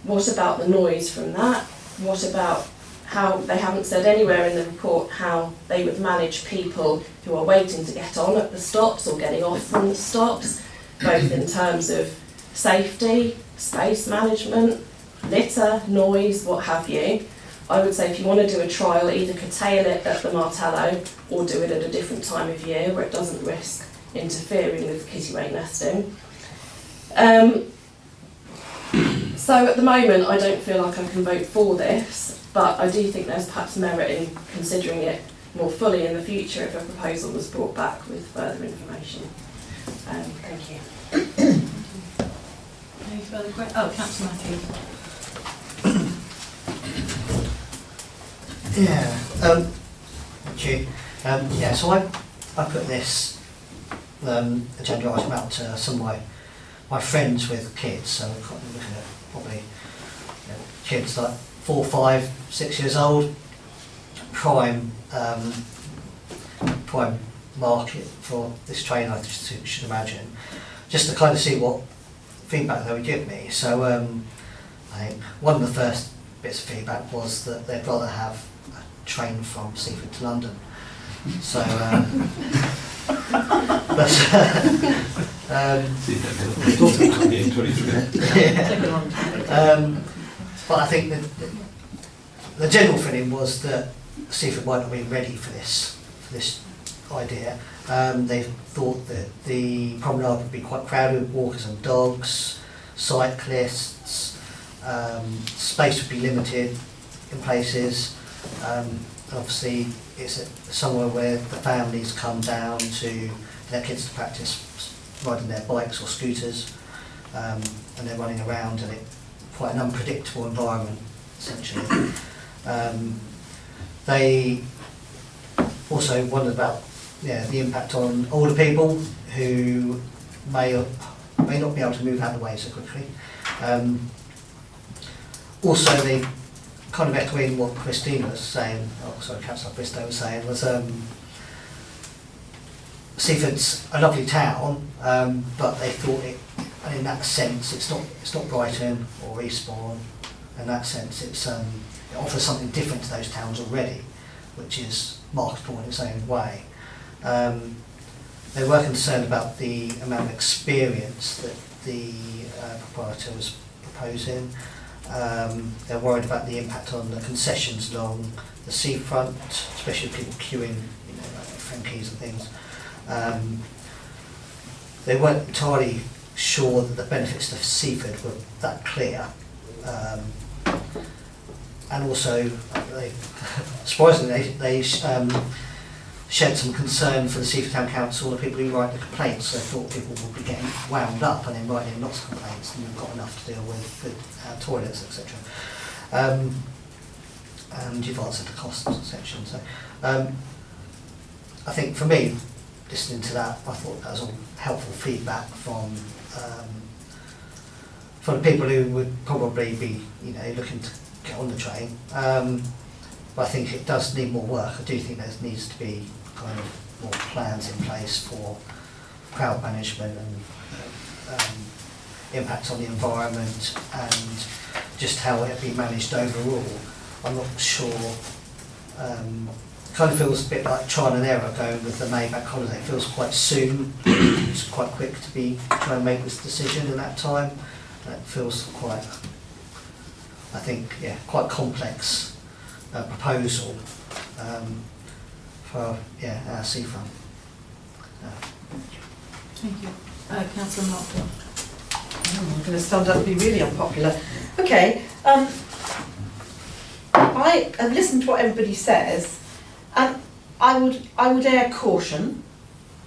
What about the noise from that? What about how they haven't said anywhere in the report how they would manage people who are waiting to get on at the stops or getting off from the stops, both in terms of safety, space management, litter, noise, what have you. I would say if you want to do a trial, either curtail it at the Martello or do it at a different time of year where it doesn't risk interfering with kittiwake nesting. So at the moment I don't feel like I can vote for this, but I do think there's perhaps merit in considering it more fully in the future if a proposal was brought back with further information. Thank you. Any further questions? Oh, Councillor Matthews. Yeah, thank you. Yeah, so I put this agenda item out to some of my friends with kids, so I'm looking at probably kids like 4, 5, 6 years old, prime market for this train, I should imagine, just to kind of see what feedback they would give me. So I think one of the first bits of feedback was that they'd rather have a train from Seaford to London. So but I think that the general feeling was that Seaford might not be ready for this idea. They thought that the promenade would be quite crowded with walkers and dogs, cyclists, space would be limited in places. Obviously it's somewhere where the families come down to their kids to practice riding their bikes or scooters, and they're running around, and it's quite an unpredictable environment essentially. They also wondered about the impact on older people who may not be able to move out of the way so quickly. Also, they kind of echoing what Christina was saying, Councillor Bristow was saying, was Seaford's a lovely town, but they thought it, and in that sense, it's not Brighton or Eastbourne. In that sense, it offers something different to those towns already, which is marketable in its own way. They were concerned about the amount of experience that the proprietor was proposing. They're worried about the impact on the concessions along the seafront, especially people queuing, like Frankie's and things. They weren't entirely sure that the benefits to Seaford were that clear. And also, surprisingly, they shared some concern for the Seaford Town Council, the people who write the complaints. So they thought people would be getting wound up and then writing lots of complaints, and you've got enough to deal with toilets, etc. And you've answered the costs section. So I think for me, listening to that, I thought that was all helpful feedback from the people who would probably be, looking to get on the train. But I think it does need more work. I do think there needs to be kind of more plans in place for crowd management and impact on the environment and just how it be managed overall. I'm not sure. Kind of feels a bit like trial and error going with the May bank holiday. It feels quite soon. It's quite quick to be trying to make this decision in that time. It feels quite, I think, quite complex proposal for our seafront. Thank you. Councillor Markle. I'm going to stand up and be really unpopular. Okay, I have listened to what everybody says, and I would air caution,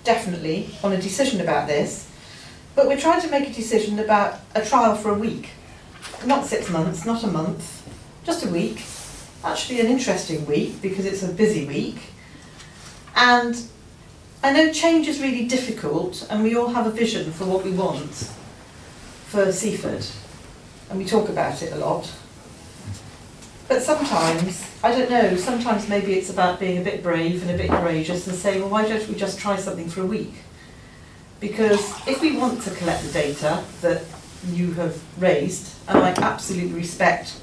definitely, on a decision about this. But we're trying to make a decision about a trial for a week, not 6 months, not a month, just a week. Actually, an interesting week because it's a busy week, and I know change is really difficult, and we all have a vision for what we want for Seaford, and we talk about it a lot. But sometimes, I don't know, sometimes maybe it's about being a bit brave and a bit courageous and saying, well, why don't we just try something for a week? Because if we want to collect the data that you have raised, and I absolutely respect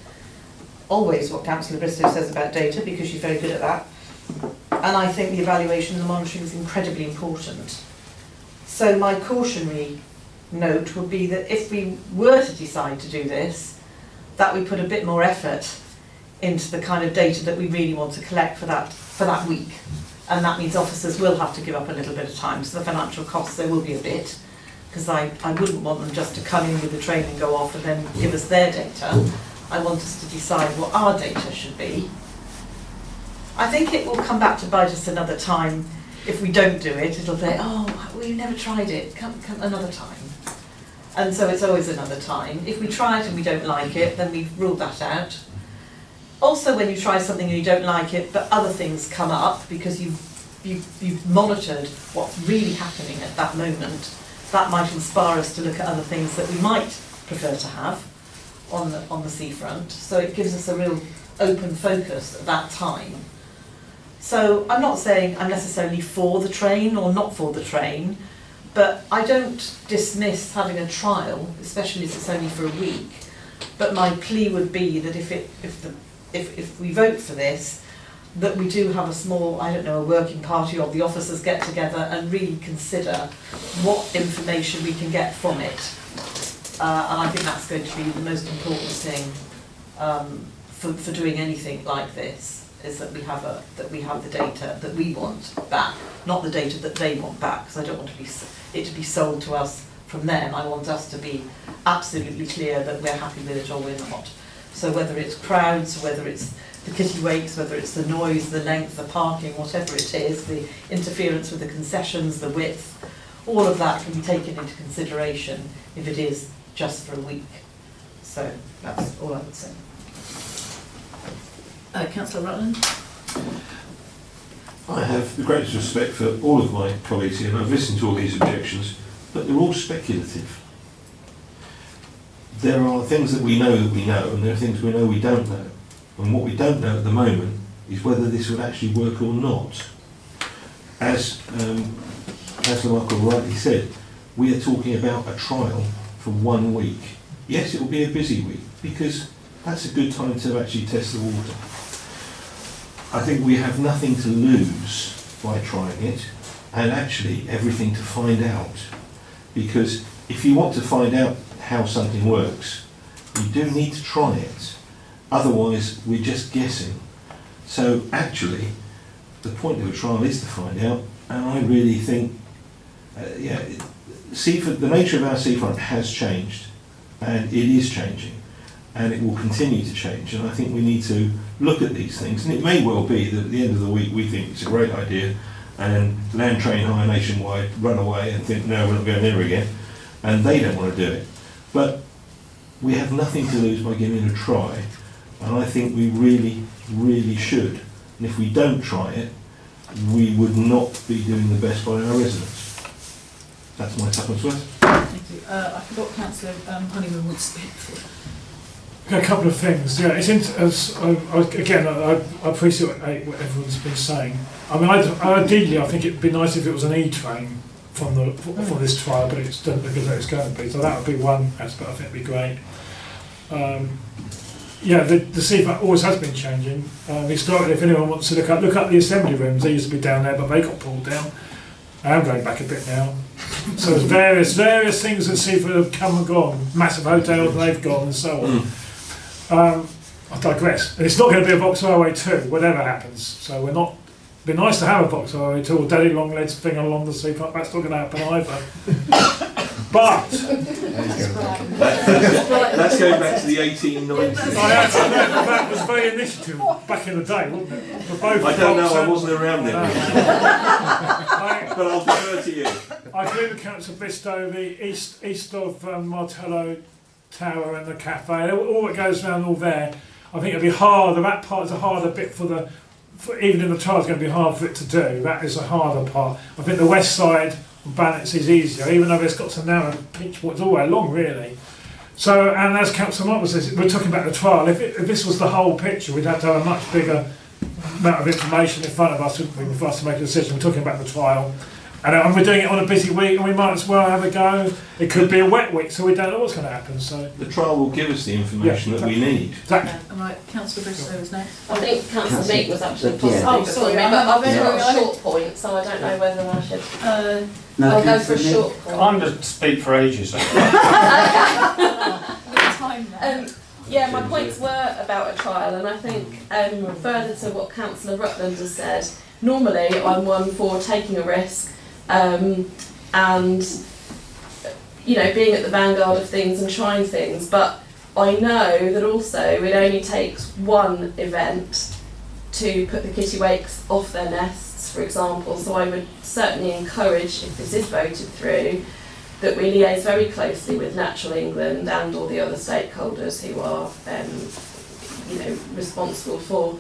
always what Councillor Bristow says about data, because she's very good at that, and I think the evaluation and the monitoring is incredibly important. So my cautionary note would be that if we were to decide to do this, that we put a bit more effort into the kind of data that we really want to collect for that week. And that means officers will have to give up a little bit of time. So the financial costs, there will be a bit, because I wouldn't want them just to come in with the train and go off and then give us their data. I want us to decide what our data should be. I think it will come back to bite us another time. If we don't do it, it'll say, oh, we've never tried it, come another time. And so it's always another time. If we try it and we don't like it, then we've ruled that out. Also, when you try something and you don't like it, but other things come up because you've monitored what's really happening at that moment, that might inspire us to look at other things that we might prefer to have on the seafront. So it gives us a real open focus at that time. So I'm not saying I'm necessarily for the train or not for the train, but I don't dismiss having a trial, especially if it's only for a week. But my plea would be that if we vote for this, that we do have a small, I don't know, a working party of the officers get together and really consider what information we can get from it. And I think that's going to be the most important thing for doing anything like this, is that we have the data that we want back, not the data that they want back, because I don't want it to be sold to us from them. I want us to be absolutely clear that we're happy with it or we're not. So whether it's crowds, whether it's the kittiwakes, whether it's the noise, the length, the parking, whatever it is, the interference with the concessions, the width, all of that can be taken into consideration if it is just for a week. So that's all I would say. Councillor Rutland. I have the greatest respect for all of my colleagues here, and I've listened to all these objections, but they're all speculative. There are things that we know, and there are things we know we don't know. And what we don't know at the moment is whether this would actually work or not. As Councillor Michael rightly said, we are talking about a trial for 1 week. Yes, it will be a busy week, because that's a good time to actually test the water. I think we have nothing to lose by trying it, and actually everything to find out. Because if you want to find out how something works, you do need to try it. Otherwise, we're just guessing. So actually, the point of a trial is to find out, and I really think, Seaford, the nature of our seafront has changed, and it is changing, and it will continue to change. And I think we need to look at these things, and it may well be that at the end of the week we think it's a great idea, and Land Train Hire Nationwide run away and think, no, we're not going there again, and they don't want to do it. But we have nothing to lose by giving it a try, and I think we really, really should. And if we don't try it, we would not be doing the best by our residents. That's my tuppence worth. Thank you. I forgot Councillor Honeyman would speak. A couple of things. Yeah, it's again, I appreciate what everyone's been saying. I mean, ideally, I think it'd be nice if it was an E-train from this trial, but it doesn't look as though it's going to be. So that would be one aspect. I think would be great. Yeah, the seafront always has been changing. Historically, if anyone wants to look up the assembly rooms, they used to be down there, but they got pulled down. I am going back a bit now. So there's various things that Seaford have come and gone. Massive hotels, they've gone, and so on. I digress. And it's not going to be a Vauxhall Railway 2, whatever happens. So we're not. It'd be nice to have a Vauxhall Railway 2 or Daddy Longlegs thing along the seafront. That's not going to happen either. But that's going back to the 1890s. That was very initiative back in the day, wasn't it? For both I don't know. I wasn't around then. But I'll defer to you. I agree with Councillor Bristow. The east of Martello Tower and the cafe, all that goes around all there. I think it'll be harder. That part is a harder bit even in the trial, it's going to be hard for it to do. That is a harder part. I think the west side balance is easier, even though it's got some narrow pitch, it's all the way along really. So, and as Councillor Martin says, we're talking about the trial. If this was the whole picture, we'd have to have a much bigger amount of information in front of us for us to make a decision. We're talking about the trial. And we're doing it on a busy week, and we might as well have a go. It could be a wet week, so we don't know what's going to happen. So The trial will give us the information that we need. exactly. Right, Councillor Bristow was next. I think Councillor Meek was actually Yeah. possibly Oh, before sorry, me, I but I've only haven't- got a sorry, I short point, so I don't know whether I should. No, I'll go for a Councillor Meek. short point. I'm to speak for ages. Time now. Yeah, my points were about a trial, and I think further to what Councillor Rutland has said, normally I'm one for taking a risk and being at the vanguard of things and trying things, but I know that also it only takes one event to put the kittiwakes off their nests, for example, so I would certainly encourage, if this is voted through, that we liaise very closely with Natural England and all the other stakeholders who are, responsible for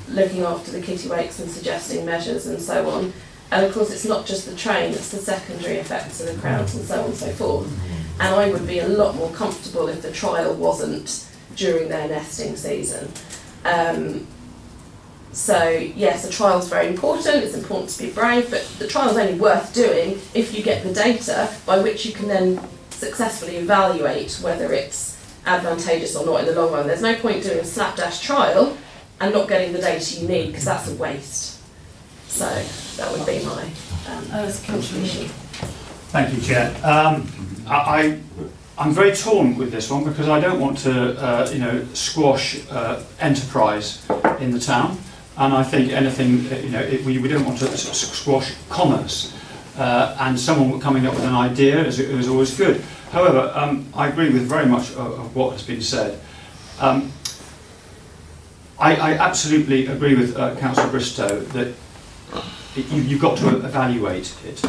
looking after the kittiwakes and suggesting measures and so on. And of course, it's not just the train; it's the secondary effects of the crowds and so on and so forth. And I would be a lot more comfortable if the trial wasn't during their nesting season. So yes, the trial is very important, it's important to be brave, but the trial is only worth doing if you get the data by which you can then successfully evaluate whether it's advantageous or not in the long run. There's no point doing a slapdash trial and not getting the data you need, because that's a waste. So that would be my contribution. Thank you, Chair. I'm very torn with this one because I don't want to, squash enterprise in the town, and I think anything, we don't want to squash commerce. And someone coming up with an idea is always good. However, I agree with very much of what has been said. I absolutely agree with Councillor Bristow that you've got to evaluate it.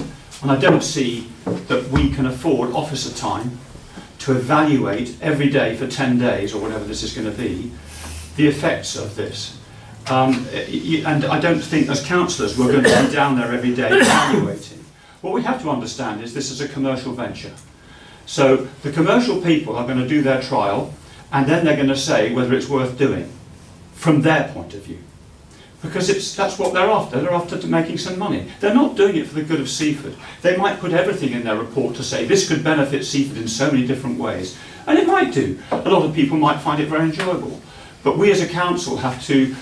And I don't see that we can afford officer time to evaluate every day for 10 days or whatever this is going to be, the effects of this. And I don't think as councillors we're going to be down there every day evaluating. What we have to understand is this is a commercial venture. So the commercial people are going to do their trial, and then they're going to say whether it's worth doing from their point of view. Because that's what they're after. They're after making some money. They're not doing it for the good of Seaford. They might put everything in their report to say this could benefit Seaford in so many different ways. And it might do. A lot of people might find it very enjoyable. But we as a council have to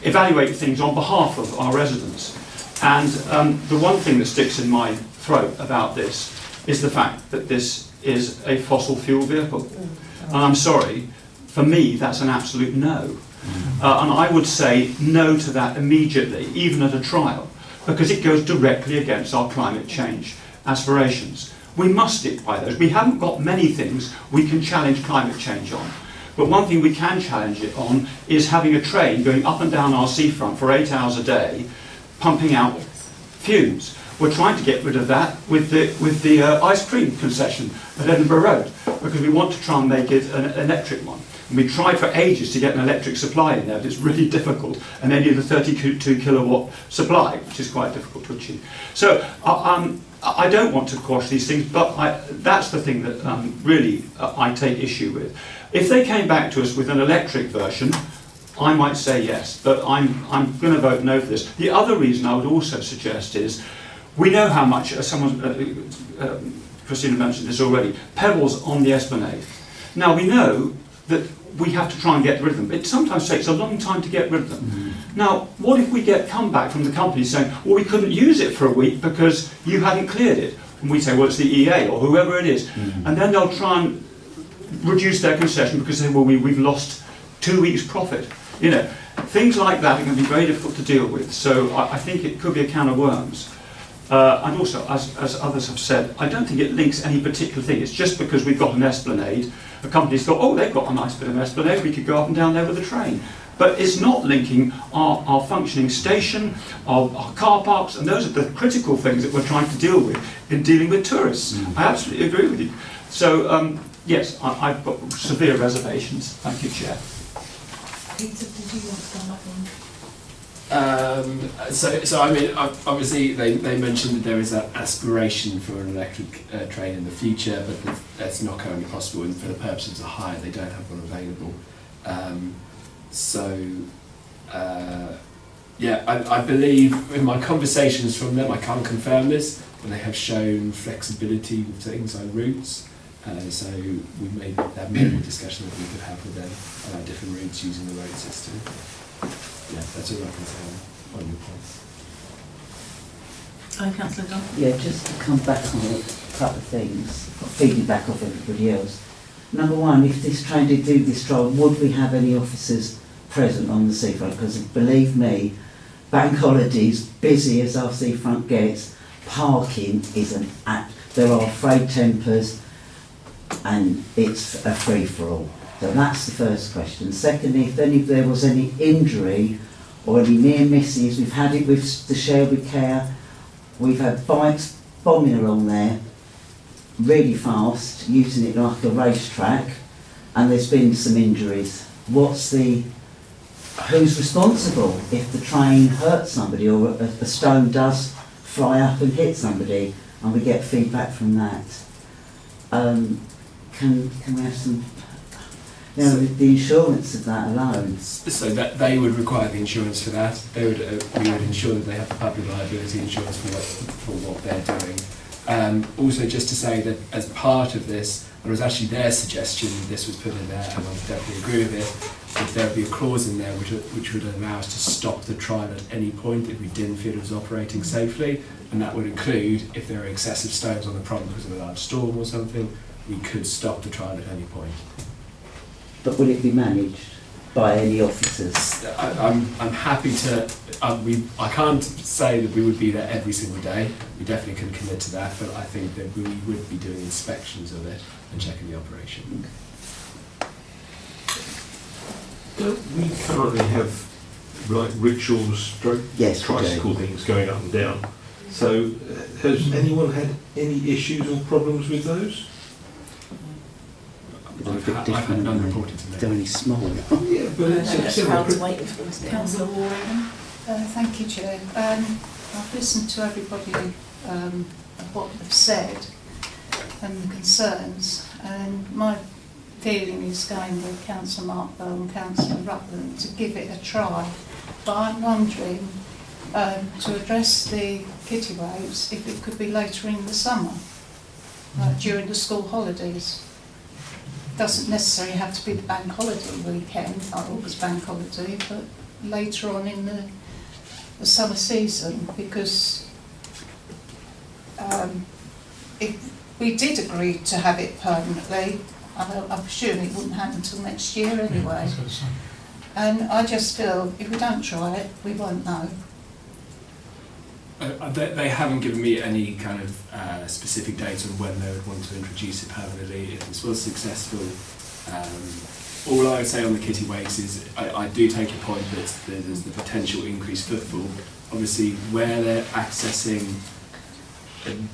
evaluate things on behalf of our residents. And the one thing that sticks in my throat about this is the fact that this is a fossil fuel vehicle. And I'm sorry, for me that's an absolute no. And I would say no to that immediately, even at a trial, because it goes directly against our climate change aspirations. We must stick by those. We haven't got many things we can challenge climate change on. But one thing we can challenge it on is having a train going up and down our seafront for 8 hours a day, pumping out fumes. We're trying to get rid of that with the ice cream concession at Edinburgh Road, because we want to try and make it an electric one. And we tried for ages to get an electric supply in there, but it's really difficult, and they need a 32 kilowatt supply, which is quite difficult to achieve. So I don't want to quash these things, but that's the thing that really I take issue with. If they came back to us with an electric version, I might say yes, but I'm going to vote no for this. The other reason I would also suggest is, we know how much, Christina mentioned this already, pebbles on the esplanade. Now we know that we have to try and get rid of them. It sometimes takes a long time to get rid of them. Now, what if we get comeback from the company saying, well, we couldn't use it for a week because you hadn't cleared it? And we say, well, it's the EA or whoever it is. And then they'll try and reduce their concession because they say, well, we've lost 2 weeks' profit. Things like that are going to be very difficult to deal with. So I think it could be a can of worms. And also, as others have said, I don't think it links any particular thing. It's just because we've got an esplanade, a company's thought, oh, they've got a nice bit of esplanade, we could go up and down there with a train. But it's not linking our functioning station, our car parks, and those are the critical things that we're trying to deal with in dealing with tourists. I absolutely agree with you. So, yes, I've got severe reservations. Thank you, Chair. Peter, did you want to come up on? So I mean, obviously they mentioned that there is an aspiration for an electric train in the future, but that's not currently possible, and for the purposes of hire they don't have one available. Yeah, I believe in my conversations from them, I can't confirm this, but they have shown flexibility with things like routes. So we may have maybe a discussion that we could have with them about different routes using the road system. Yeah, that's all I can say on your point. Councillor Dunn. Yeah, just to come back on a couple of things, feeding back off everybody else. Number one, if this train did do this trial, would we have any officers present on the seafront? Because believe me, bank holidays, busy as our seafront gets, parking is an act. There are frayed tempers and it's a free-for-all. So that's the first question. Secondly, if there was any injury or any near misses, we've had it with the Shelby Care. We've had bikes bombing along there really fast, using it like a racetrack, and there's been some injuries. Who's responsible if the train hurts somebody or a stone does fly up and hit somebody, and we get feedback from that? Can we have some, the insurance of that alone? So that they would require the insurance for that. They would, we would ensure that they have the public liability insurance for what they're doing. Also, just to say that as part of this, it was actually their suggestion this was put in there, and I definitely agree with it, that there would be a clause in there which would allow us to stop the trial at any point if we didn't feel it was operating safely, and that would include if there are excessive stones on the prom because of a large storm or something, we could stop the trial at any point. But will it be managed by any officers? I'm happy to. I can't say that we would be there every single day. We definitely can commit to that, but I think that we would be doing inspections of it and checking the operation. Don't we currently have like rickshaws, tricycle things going up and down? So has anyone had any issues or problems with those? I've had none reported to me. They're only small. Yeah, but it's Councillor Warren. Thank you, Chair. I've listened to everybody of what they've said and the concerns, and my feeling is going with Councillor Markwell and Councillor Rutland to give it a try. But I'm wondering, to address the kitty waves, if it could be later in the summer, during the school holidays. Doesn't necessarily have to be the bank holiday weekend, like August bank holiday, but later on in the summer season, because if we did agree to have it permanently, I presume it wouldn't happen until next year anyway. And I just feel if we don't try it, we won't know. They haven't given me any kind of specific date on when they would want to introduce it permanently. If this was successful, all I would say on the kitty wakes is I do take your point that there's the potential increased footfall. Obviously, where they're accessing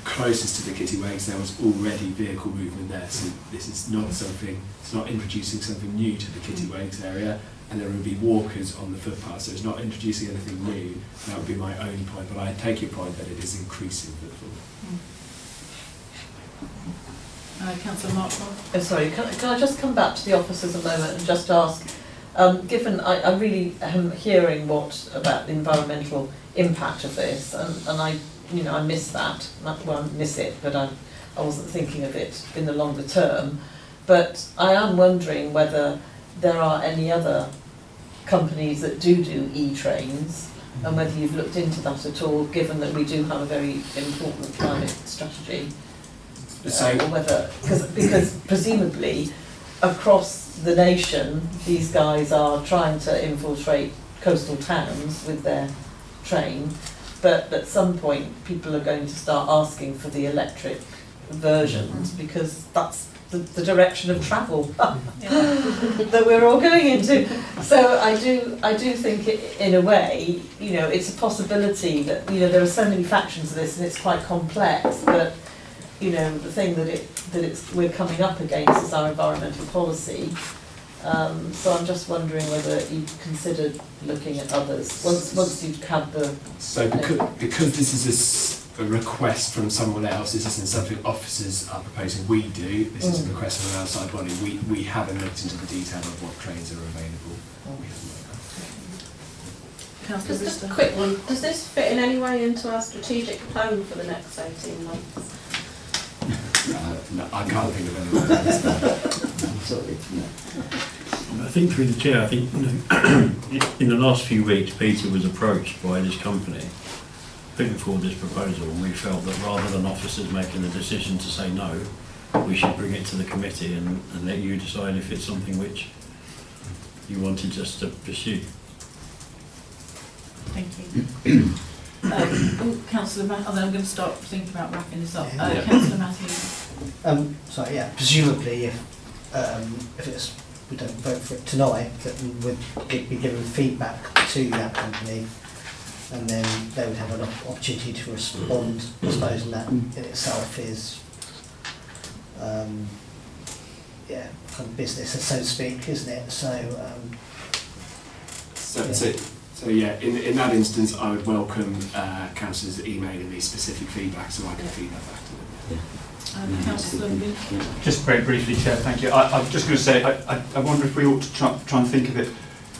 closest to the kitty wakes, there was already vehicle movement there. So this is not something, it's not introducing something new to the kitty wakes area. And there would be walkers on the footpath, so it's not introducing anything new. That would be my only point, but I take your point that it is increasing footfall. Councillor Markwell. Sorry, can I just come back to the officers a moment and just ask, given I really am hearing about the environmental impact of this, and I miss that. Well, I miss it, but I wasn't thinking of it in the longer term. But I am wondering whether there are any other companies that do e-trains, and whether you've looked into that at all, given that we do have a very important climate strategy. Or whether, because presumably across the nation, these guys are trying to infiltrate coastal towns with their train, but at some point people are going to start asking for the electric versions, because that's the direction of travel that we're all going into. So I do think in a way, it's a possibility that, there are so many factions of this and it's quite complex, but, the thing that we're coming up against is our environmental policy. So I'm just wondering whether you've considered looking at others, once you've had the... So because this is a request from someone else, this isn't something officers are proposing we do, this is a request from an outside body, we haven't looked into the detail of what trains are available. We haven't looked Councillor Just Bristow. a quick one. Does this fit in any way into our strategic plan for the next 18 months? No, I can't think of anyone. Sorry, no. I think through the chair, I think in the last few weeks, Peter was approached by this company putting forward this proposal, and we felt that rather than officers making the decision to say no, we should bring it to the committee and let you decide if it's something which you wanted us to pursue. Thank you. Councillor Matthew, I'm going to start thinking about wrapping this up. Councillor Matthew. Sorry, yeah. Presumably, if it's we don't vote for it tonight, that we would be given feedback to that company, and then they would have an opportunity to respond. I suppose, and that in itself is, yeah, kind of business, so to speak, isn't it? So yeah, in that instance, I would welcome councillors emailing me specific feedback so I can feed that back to them. Councillor Wood. Just very briefly, Chair, thank you. I'm just going to say, I wonder if we ought to try and think of it,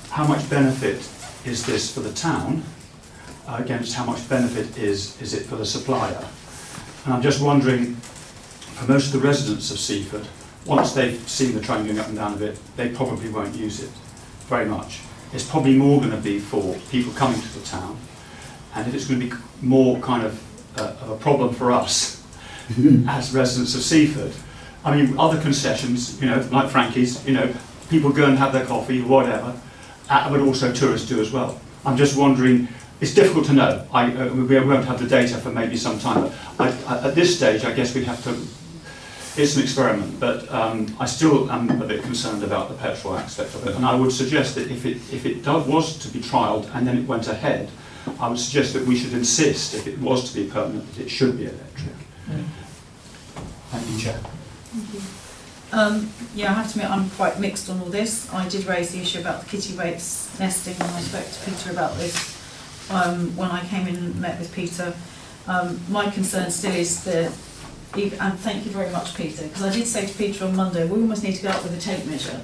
how much benefit is this for the town against how much benefit is it for the supplier? And I'm just wondering, for most of the residents of Seaford, once they've seen the train going up and down a bit, they probably won't use it very much. It's probably more going to be for people coming to the town, and if it's going to be more kind of a problem for us as residents of Seaford. I mean, other concessions, you know, like Frankie's, you know, people go and have their coffee, whatever, but also tourists do as well. I'm just wondering, it's difficult to know. We won't have the data for maybe some time, but at this stage, I guess we have to, it's an experiment, but I still am a bit concerned about the petrol aspect of it, and I would suggest that if it was to be trialled and then it went ahead, I would suggest that we should insist, if it was to be permanent, that it should be electric. Thank you, Chair. Thank you. Yeah, I have to admit I'm quite mixed on all this. I did raise the issue about the kittiwakes nesting when I spoke to Peter about this when I came in and met with Peter. My concern still is that, and thank you very much, Peter, because I did say to Peter on Monday, we almost need to go out with a tape measure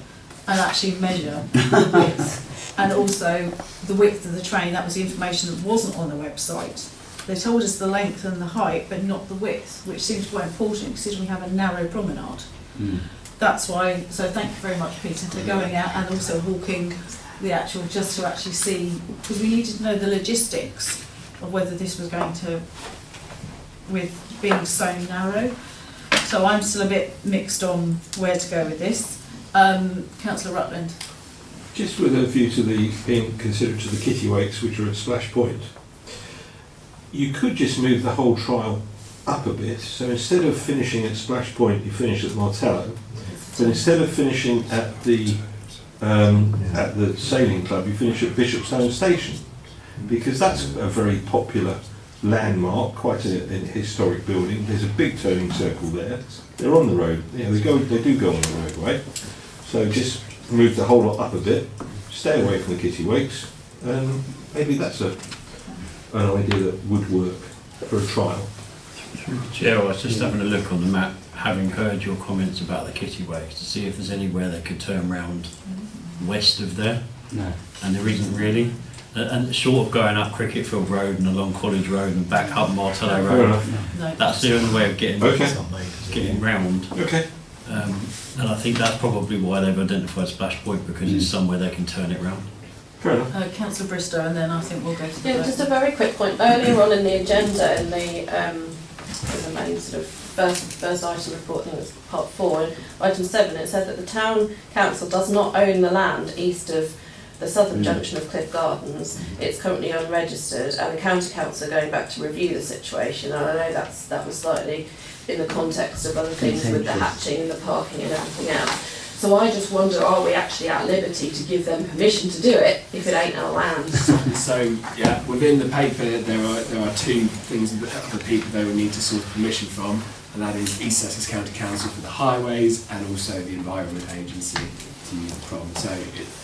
and actually measure the width and also the width of the train. That was the information that wasn't on the website. They told us the length and the height, but not the width, which seems quite important considering we have a narrow promenade. That's why, so thank you very much, Peter, for going out and also walking the actual, just to actually see, because we needed to know the logistics of whether this was going to, with being so narrow. So I'm still a bit mixed on where to go with this. Councillor Rutland. Just with a view to the being considered to the kittiwakes, which are at Splash Point, you could just move the whole trial up a bit. So instead of finishing at Splash Point, you finish at Martello. But instead of finishing at the sailing club, you finish at Bishopstone Station, because that's a very popular landmark, quite a historic building. There's a big turning circle there. They're on the road. Yeah, they do go on the roadway. So just move the whole lot up a bit. Stay away from the kittiwakes, and maybe that's an idea that would work for a trial. Chair, I was just having a look on the map, having heard your comments about the kittiwakes, to see if there's anywhere they could turn round west of there. No. And there isn't really. And short of going up Cricketfield Road and along College Road and back up Martello Road, No. that's the only way of getting round. Okay. And I think that's probably why they've identified Splash Point, because it's somewhere they can turn it round. Fair enough. Councillor Bristow, and then I think we'll go to the Yeah, vote. just a very quick point. Earlier on in the agenda, in the main sort of first item report, I think it's part 4, item 7, it said that the town council does not own the land east of the southern junction of Cliff Gardens. It's currently unregistered, and the county council are going back to review the situation. And I know that was slightly in the context of other things with the hatching and the parking and everything else. So I just wonder, are we actually at liberty to give them permission to do it if it ain't our land? So yeah, within the paper there are two things that the people they would need to seek permission from, and that is East Sussex County Council for the highways and also the Environment Agency to use it from. So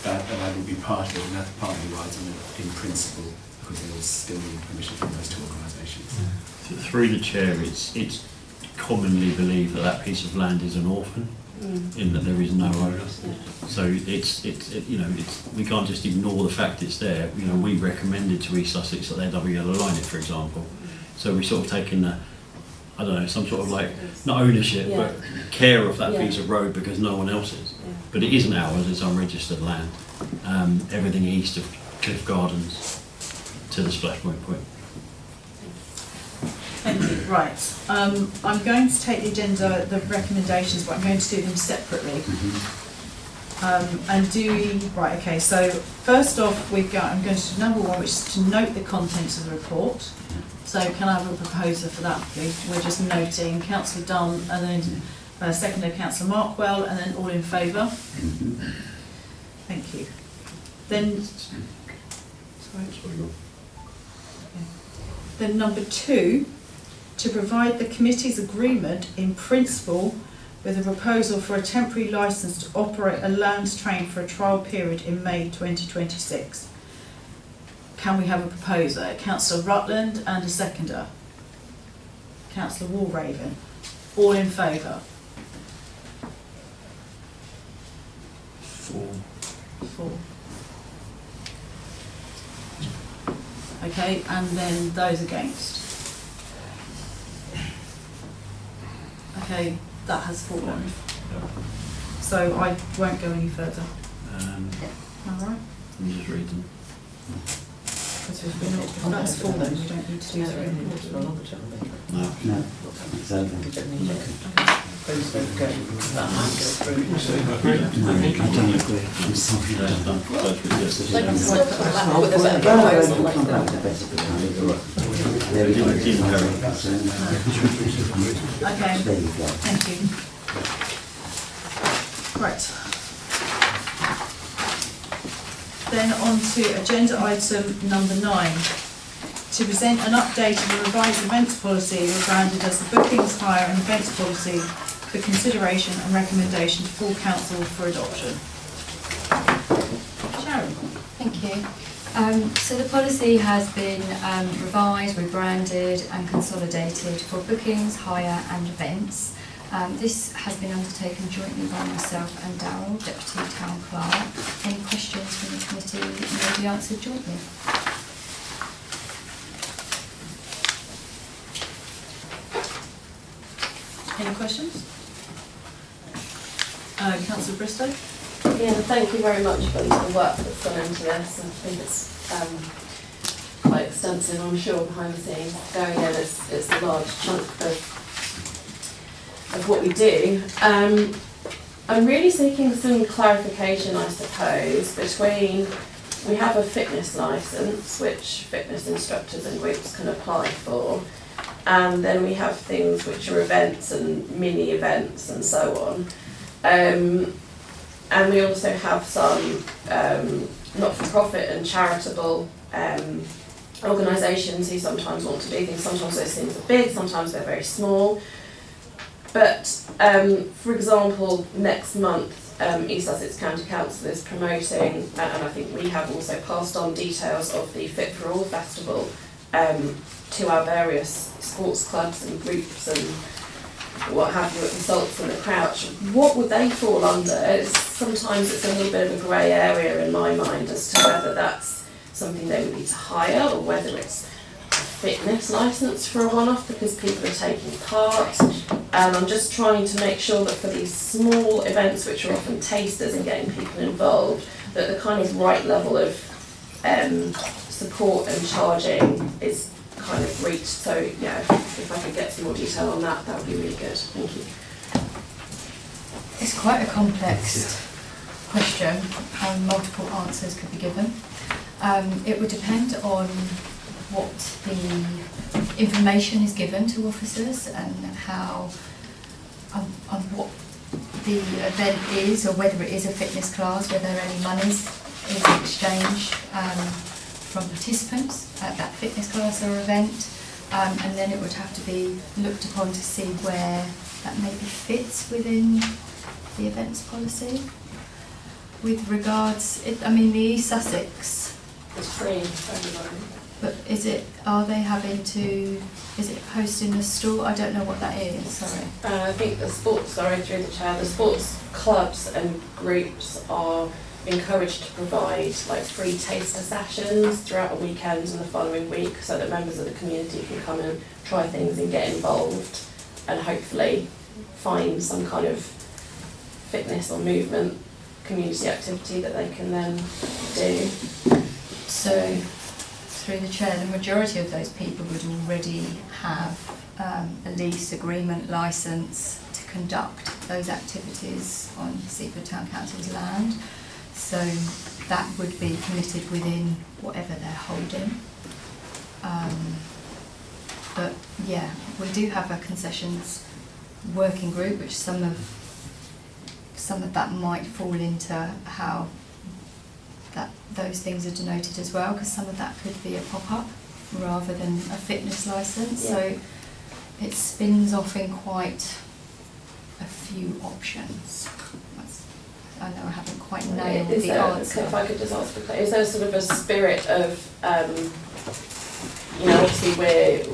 that will be part of it, and that's part of the rights in principle, because they will still need permission from those two organisations. Through the chair, it's commonly believed that that piece of land is an orphan. in that there is no owner. So we can't just ignore the fact it's there. You know, we recommended to East Sussex that they double yellow line it, for example. So we've sort of taken I don't know, some sort of like, not ownership, but care of that piece of road because no one else is. But it isn't ours, it's unregistered land. Everything east of Cliff Gardens to the splash point. Thank you. Right. I'm going to take the agenda, the recommendations, but I'm going to do them separately. Right, okay, so first off, I'm going to do number one, which is to note the contents of the report. So can I have a proposer for that, please? We're just noting Councillor Dunn and then seconded Councillor Markwell, and then all in favour. Thank you. Then, then number two, to provide the committee's agreement in principle with a proposal for a temporary licence to operate a land train for a trial period in May 2026. Can we have a proposer? Councillor Rutland and a seconder. Councillor Walraven. All in favour? 4. 4. Okay, and then those against. Okay, that has fallen. So I won't go any further. Alright. I'm just reading. Because if that's fallen, we don't need to do 3 and 4. No. It's over. I don't agree. I'm sorry. That's done. Okay, thank you. Right. Then on to agenda item number 9. To present an updated and revised events policy rebranded as the Bookings, Hire and Events Policy for consideration and recommendation to full council for adoption. Sharon. Thank you. So the policy has been revised, rebranded and consolidated for bookings, hire and events. This has been undertaken jointly by myself and Darryl, Deputy Town Clerk. Any questions from the committee may be answered jointly. Any questions? Councillor Bristow? Yeah, thank you very much for the work that's gone into this. I think it's quite extensive, I'm sure, behind the scenes. Going in, it's a large chunk of what we do. I'm really seeking some clarification, I suppose, between we have a fitness licence, which fitness instructors and groups can apply for, and then we have things which are events and mini events and so on. And we also have some not-for-profit and charitable organisations who sometimes want to do things. Sometimes those things are big, sometimes they're very small. But, for example, next month, East Sussex County Council is promoting, and I think we have also passed on details of the Fit for All Festival to our various sports clubs and groups and what have you at the Salts and the Crouch. What would they fall under? Sometimes it's a little bit of a grey area in my mind as to whether that's something they would need to hire or whether it's a fitness licence for a one-off because people are taking part. And I'm just trying to make sure that for these small events, which are often tasters and getting people involved, that the kind of right level of support and charging is kind of reached. So yeah, if I could get some more detail on that, that would be really good. Thank you. It's quite a complex question and multiple answers could be given. It would depend on what the information is given to officers and how on what the event is, or whether it is a fitness class, whether any monies is exchanged from participants at that fitness class or event, and then it would have to be looked upon to see where that maybe fits within the events policy. With regards, I mean, the East Sussex. It's free for everybody. But are they having to, is it hosting a store? I don't know what that is, sorry. I think the sports, sorry, through the chair, the sports clubs and groups are encouraged to provide like free taster sessions throughout a weekend and the following week, so that members of the community can come and try things and get involved and hopefully find some kind of fitness or movement community activity that they can then do. So, through the chair, the majority of those people would already have a lease agreement licence to conduct those activities on Seaford Town Council's land. So that would be permitted within whatever they're holding. But yeah, we do have a concessions working group, which some of that might fall into how those things are denoted as well, because some of that could be a pop-up rather than a fitness licence. Yeah. So it spins off in quite a few options. I know I haven't quite nailed the answer. If I could just ask for clarity, is there sort of a spirit of, obviously we're,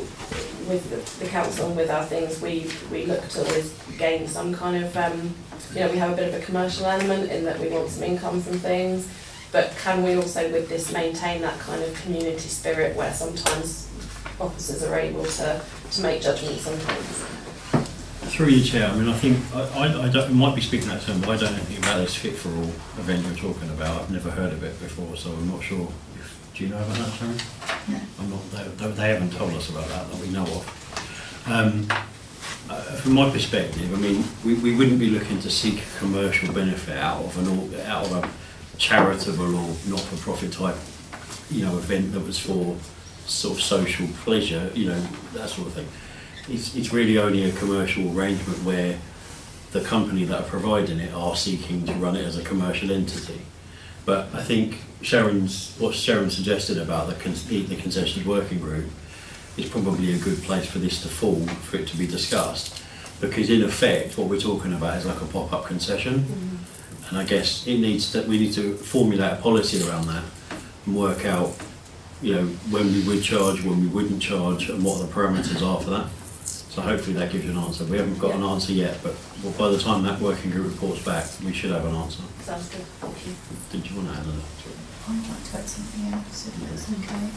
with the council and with our things, we look to always gain some kind of, we have a bit of a commercial element in that we want some income from things, but can we also with this maintain that kind of community spirit where sometimes officers are able to make judgments sometimes? Through your chair, I mean, I think, I might be speaking out of turn, but I don't know anything about this Fit for All event you're talking about. I've never heard of it before, so I'm not sure. Do you know about that, Sharon? No. I'm not, they haven't told us about that we know of. From my perspective, I mean, we wouldn't be looking to seek a commercial benefit out of a charitable or not-for-profit type, event that was for sort of social pleasure, that sort of thing. It's really only a commercial arrangement where the company that are providing it are seeking to run it as a commercial entity. But I think what Sharon suggested about the concessions working group is probably a good place for this to fall, for it to be discussed. Because in effect, what we're talking about is like a pop-up concession. Mm-hmm. And I guess we need to formulate a policy around that and work out, when we would charge, when we wouldn't charge, and what the parameters are for that. So hopefully that gives you an answer. We haven't got an answer yet, but by the time that working group reports back, we should have an answer. Sounds good, thank you. Did you want to add anything? I'd like to add something else, if that's okay.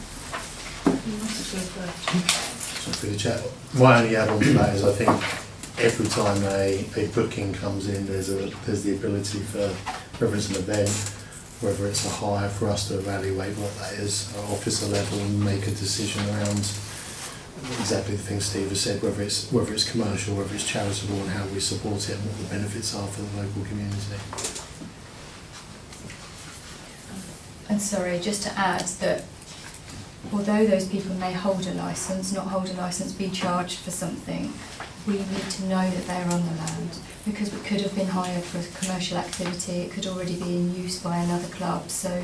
So through the chat, my only add on to that is I think every time a booking comes in, there's the ability for, whether it's an event, whether it's a hire, for us to evaluate what that is at officer level and make a decision around exactly the things Steve has said, whether it's commercial, whether it's charitable, and how we support it and what the benefits are for the local community. And sorry, just to add that although those people may hold a licence, not hold a licence, be charged for something, we need to know that they're on the land, because it could have been hired for a commercial activity, it could already be in use by another club, so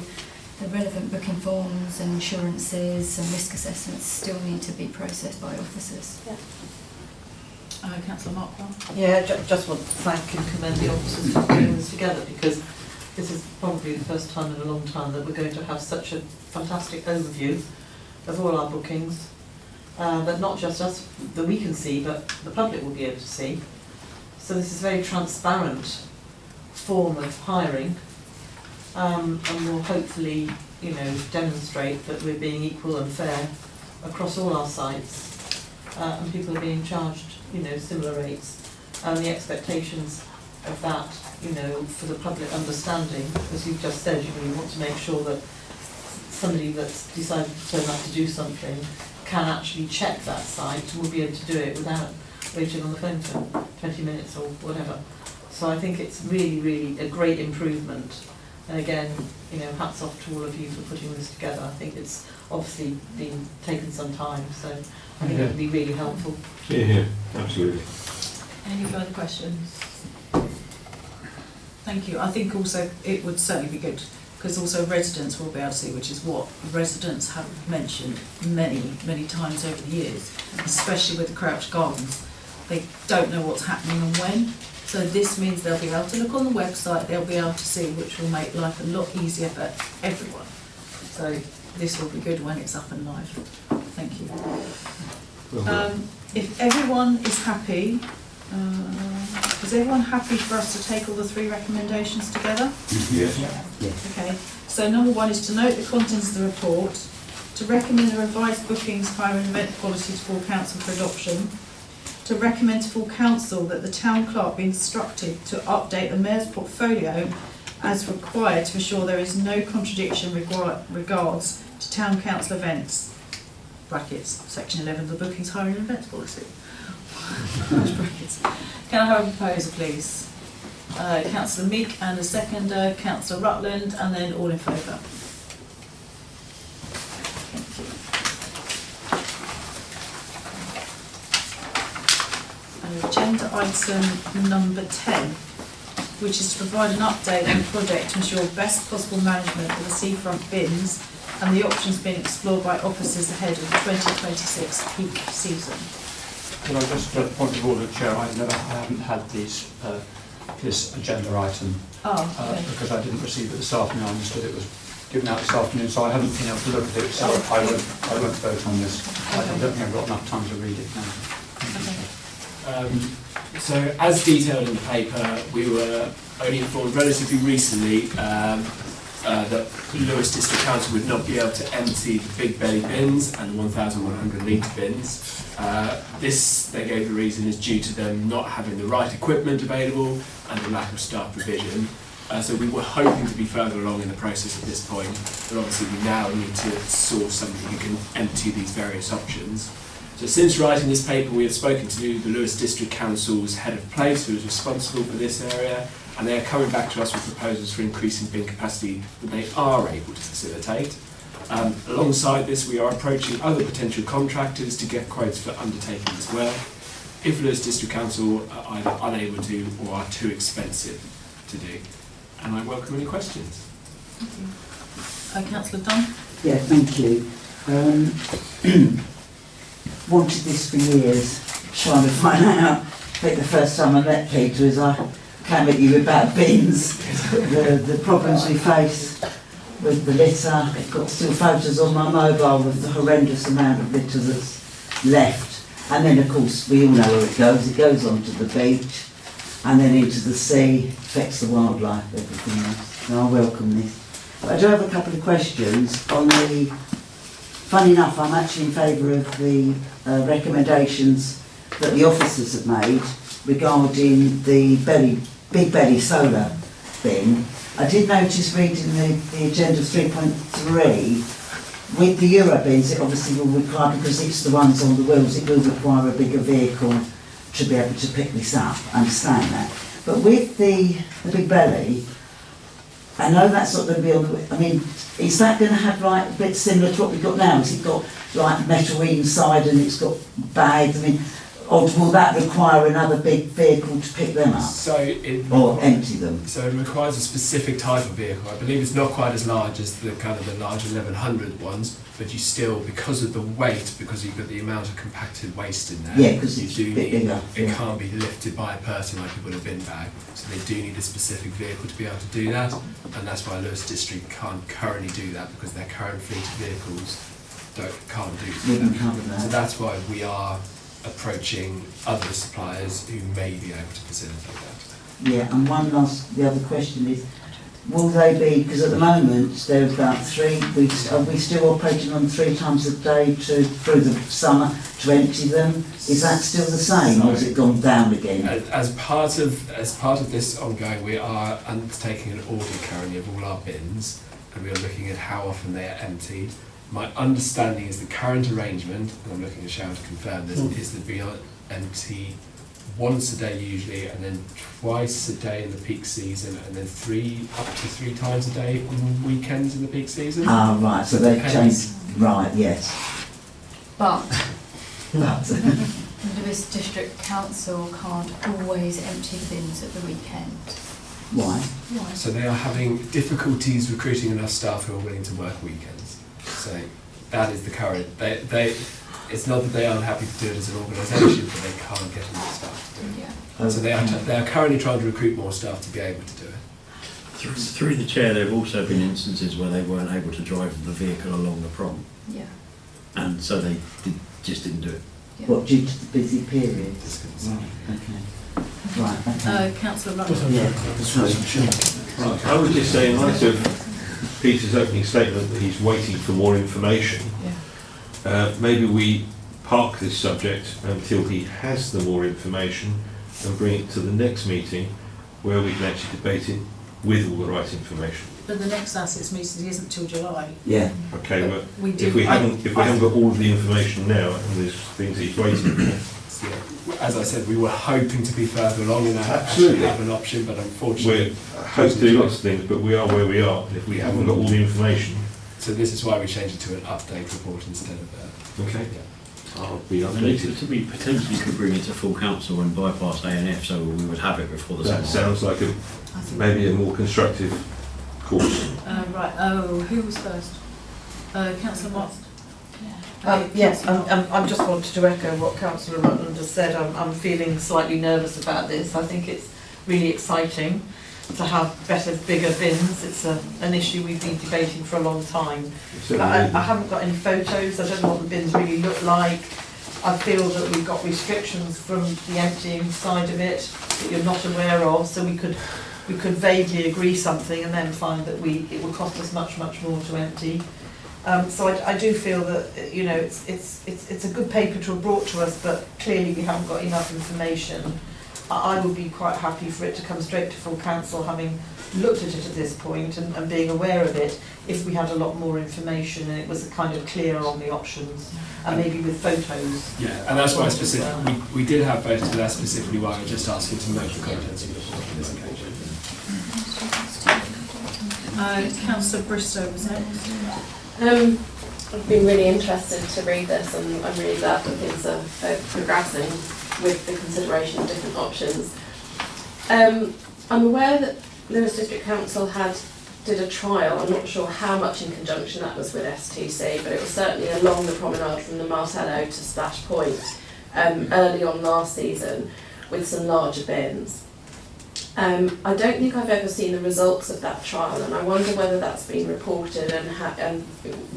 the relevant booking forms and insurances and risk assessments still need to be processed by officers. Yeah. Councillor Mark. Yeah, just want to thank and commend the officers for putting this together, because this is probably the first time in a long time that we're going to have such a fantastic overview of all our bookings, that not just us, that we can see, but the public will be able to see. So this is a very transparent form of hiring, and will hopefully, demonstrate that we're being equal and fair across all our sites, and people are being charged, similar rates, and the expectations of that, for the public understanding, as you've just said, you want to make sure that somebody that's decided to turn up to do something can actually check that site and will be able to do it without waiting on the phone for 20 minutes or whatever. So I think it's really, really a great improvement. And again, hats off to all of you for putting this together. I think it's obviously been taken some time, so I think it would be really helpful. Yeah, absolutely. Any further questions? Thank you. I think also it would certainly be good, because also residents will be able to see, which is what residents have mentioned many, many times over the years, especially with the Crouch Gardens. They don't know what's happening and when. So this means they'll be able to look on the website, they'll be able to see, which will make life a lot easier for everyone. So this will be good when it's up and live. Thank you. Well done. If everyone is happy, is everyone happy for us to take all the 3 recommendations together? Yes. Okay, so number 1 is to note the contents of the report, to recommend the revised bookings, hire and event policy to full council for adoption, to recommend to full council that the town clerk be instructed to update the mayor's portfolio as required to ensure there is no contradiction regards to town council events, brackets, section 11 of the bookings, hire and events policy. Brackets. Can I have a proposer, please? Councillor Meek and a seconder, Councillor Rutland, and then all in favour. Agenda item number 10, which is to provide an update on the project to ensure best possible management of the seafront bins and the options being explored by officers ahead of the 2026 peak season. Could I just, at the point of order, Chair, I haven't had this agenda item because I didn't receive it this afternoon. I understood it was given out this afternoon, so I haven't been able to look at it, so I won't vote on this. I don't think I've got enough time to read it now. So, as detailed in the paper, we were only informed relatively recently that Lewis District Council would not be able to empty the big belly bins and the 1,100 litre bins. This, they gave the reason, is due to them not having the right equipment available and the lack of staff provision. So we were hoping to be further along in the process at this point, but obviously we now need to source somebody who can empty these various options. So since writing this paper, we have spoken to the Lewis District Council's head of place, who is responsible for this area, and they are coming back to us with proposals for increasing bin capacity that they are able to facilitate. Alongside this, we are approaching other potential contractors to get quotes for undertaking this work, if Lewis District Council are either unable to or are too expensive to do. And I welcome any questions. Thank you. Councillor Dunn? Yeah, thank you. Wanted this for years, trying to find out. I think the first time I met Peter is I came at you about bins, the problems we face with the litter. I've got still photos on my mobile of the horrendous amount of litter that's left. And then of course we all know where it goes. It goes onto the beach and then into the sea, affects the wildlife, everything else. And I welcome this. But I do have a couple of questions on the... Funny enough, I'm actually in favour of the recommendations that the officers have made regarding the big belly solar bin. I did notice reading the agenda 3.3, with the Euro bins it obviously will require, because it's the ones on the wheels, it will require a bigger vehicle to be able to pick this up. I understand that. But with the big belly, I know that's not going to be on the... I mean, is that going to have like a bit similar to what we've got now? Has it got like metal inside and it's got bags? I mean, or will that require another big vehicle to pick them up? Or empty them? So it requires a specific type of vehicle. I believe it's not quite as large as the kind of the large 1100 ones, but you still, because of the weight, because you've got the amount of compacted waste in there, yeah, because it's a bit bigger. It can't be lifted by a person like you would a bin bag. So they do need a specific vehicle to be able to do that, and that's why Lewis District can't currently do that, because their current fleet of vehicles can't do that. So that's why we are approaching other suppliers who may be able to facilitate that. Yeah, and the other question is, will they be, because at the moment they're about are we still operating on 3 times a day through the summer to empty them? Is that still the same, or has it gone down again? As part of this ongoing, we are undertaking an audit currently of all our bins, and we are looking at how often they are emptied. My understanding is the current arrangement, and I'm looking at Sharon to confirm this, is that we are empty once a day usually, and then twice a day in the peak season, and then up to 3 times a day on weekends in the peak season. Ah, right, so they've changed, right, yes. But Lewis District Council can't always empty the bins at the weekend. Why? So they are having difficulties recruiting enough staff who are willing to work weekends. So that is the current. It's not that they aren't happy to do it as an organisation, but they can't get enough staff to do it. Yeah. So they are currently trying to recruit more staff to be able to do it. Through the chair, there have also been instances where they weren't able to drive the vehicle along the prom, Yeah. and so they just didn't do it. Yeah. What, due to the busy period? Right, okay. Right, okay. Councillor Rutland. Yeah, sorry. I would just say, in light of Peter's opening statement that he's waiting for more information, maybe we park this subject until he has the more information and bring it to the next meeting where we can actually debate it with all the right information. But the next assets meeting isn't till July. Yeah. Okay, but We do- if we haven't got all of the information now and there's things he's waiting for, As I said, we were hoping to be further along in that, Absolutely. have an option, but unfortunately... we're supposed to do lots of things, but we are where we are. If we haven't got all the information, So this is why we changed it to an update report instead of okay, yeah. I'll be And updated. we potentially could bring it to full council and bypass A&F, so we would have it before the That summer. sounds like maybe a more constructive course. Right, who was first? Councillor Mott. Yes, I just wanted to echo what Councillor Rutland has said. I'm feeling slightly nervous about this. I think it's really exciting to have better, bigger bins. It's an issue we've been debating for a long time. But I haven't got any photos. I don't know what the bins really look like. I feel that we've got restrictions from the emptying side of it that you're not aware of. So we could vaguely agree something and then find that it would cost us much more to empty. So I do feel that it's a good paper to have brought to us, but clearly we haven't got enough information. I would be quite happy for it to come straight to full council, having looked at it at this point and being aware of it, if we had a lot more information and it was kind of clear on the options, and maybe with photos. Yeah, and that's why we did have photos, but that's specifically why I just asked you to note the contents of the report on this occasion. Councillor Bristow was next. I've been really interested to read this, and I'm really glad that things are progressing with the consideration of different options. I'm aware that Lewes District Council did a trial. I'm not sure how much in conjunction that was with STC, but it was certainly along the promenade from the Martello to Splash Point early on last season with some larger bins. I don't think I've ever seen the results of that trial, and I wonder whether that's been reported and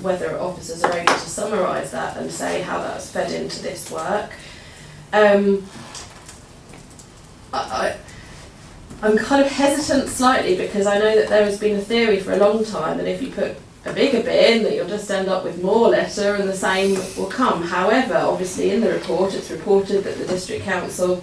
whether officers are able to summarise that and say how that's fed into this work. I'm kind of hesitant slightly because I know that there has been a theory for a long time that if you put a bigger bin that you'll just end up with more litter and the same will come. However, obviously in the report it's reported that the District Council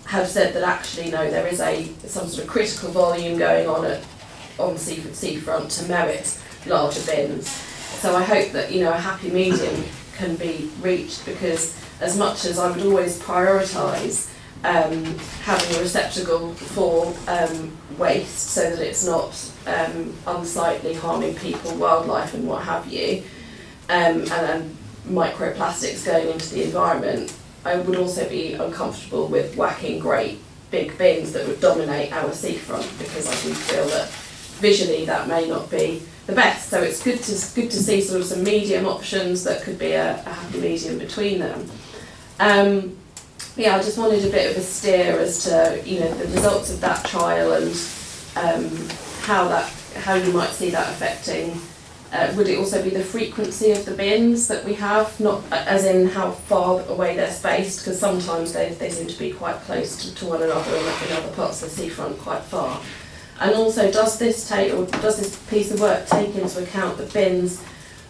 have said that actually no, there is some sort of critical volume going on Seaford seafront to merit larger bins. So I hope that a happy medium can be reached, because as much as I would always prioritise having a receptacle for waste so that it's not unsightly, harming people, wildlife and what have you, and microplastics going into the environment, I would also be uncomfortable with whacking great big bins that would dominate our seafront, because I do feel that visually that may not be the best. So it's good to see sort of some medium options that could be a happy medium between them. I just wanted a bit of a steer as to the results of that trial and how you might see that affecting. Would it also be the frequency of the bins that we have, not as in how far away they're spaced, because sometimes they seem to be quite close to one another and in other parts of the seafront quite far. And also, does this piece of work take into account the bins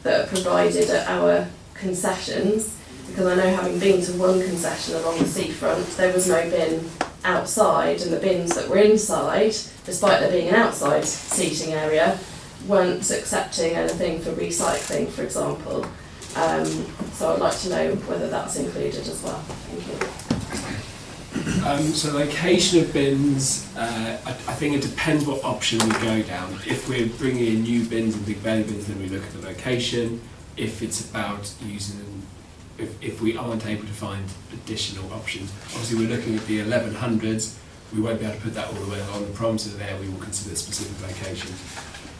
that are provided at our concessions? Because I know, having been to one concession along the seafront, there was no bin outside, and the bins that were inside, despite there being an outside seating area, weren't accepting anything for recycling, for example. So I'd like to know whether that's included as well. Thank you. So location of bins, I think it depends what option we go down. If we're bringing in new bins and big belly bins, then we look at the location. If it's about using them, if we aren't able to find additional options, obviously we're looking at the 1100s. We won't be able to put that all the way along the prom, so there we will consider a specific location.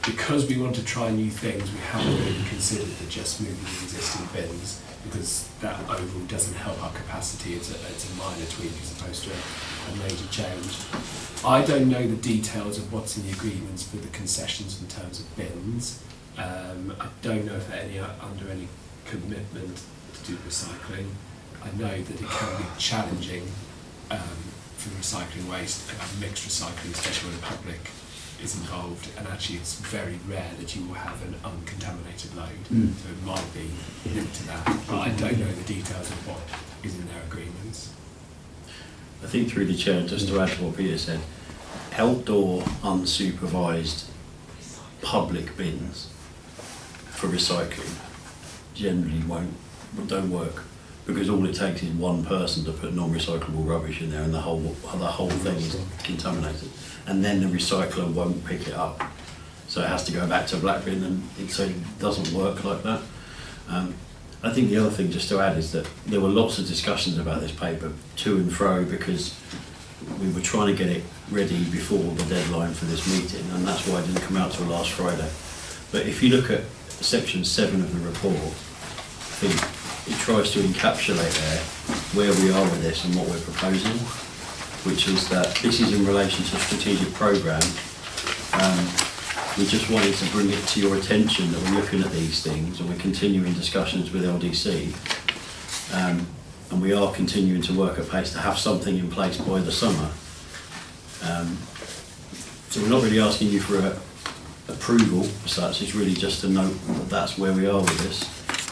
because we want to try new things, we haven't really considered the just moving the existing bins, because that overall doesn't help our capacity. It's a minor tweak as opposed to a major change. I don't know the details of what's in the agreements for the concessions in terms of bins. I don't know if they're under any commitment to do recycling. I know that it can be challenging for recycling waste, mixed recycling, especially when the public is involved, and actually it's very rare that you will have an uncontaminated load, so it might be linked to that, but I don't know the details of what is in their agreements. I think through the chair, just to add to what Peter said, outdoor unsupervised public bins for recycling generally don't work, because all it takes is one person to put non-recyclable rubbish in there and the whole thing is contaminated, and then the recycler won't pick it up, so it has to go back to a black bin, and it doesn't work like that. I think the other thing just to add is that there were lots of discussions about this paper to and fro, because we were trying to get it ready before the deadline for this meeting, and that's why it didn't come out till last Friday. But if you look at section 7 of the report, I think it tries to encapsulate there where we are with this and what we're proposing, which is that this is in relation to a strategic programme. We just wanted to bring it to your attention that we're looking at these things, and we're continuing discussions with LDC, and we are continuing to work at pace to have something in place by the summer. So we're not really asking you for approval as such, it's really just to note that that's where we are with this,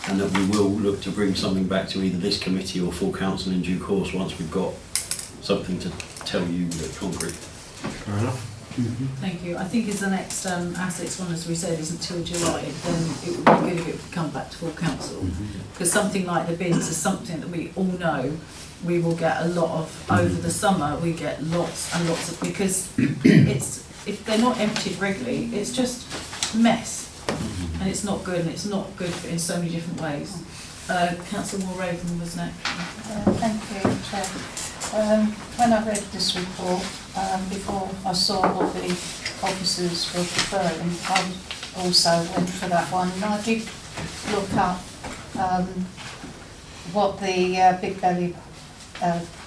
and that we will look to bring something back to either this committee or full council in due course once we've got something to tell you that's concrete. Fair enough. Thank you. I think as the next assets one, as we said, isn't till July, then it would be good if it would come back to full council, because something like the bins is something that we all know we will get a lot of over the summer. We get lots and lots of, because if they're not emptied regularly, it's just a mess, and it's not good, and it's not good in so many different ways. Councillor Moore-Raven was next. Thank you, Chair. When I read this report, before I saw what the officers were preferring, I also went for that one, and I did look up what the big belly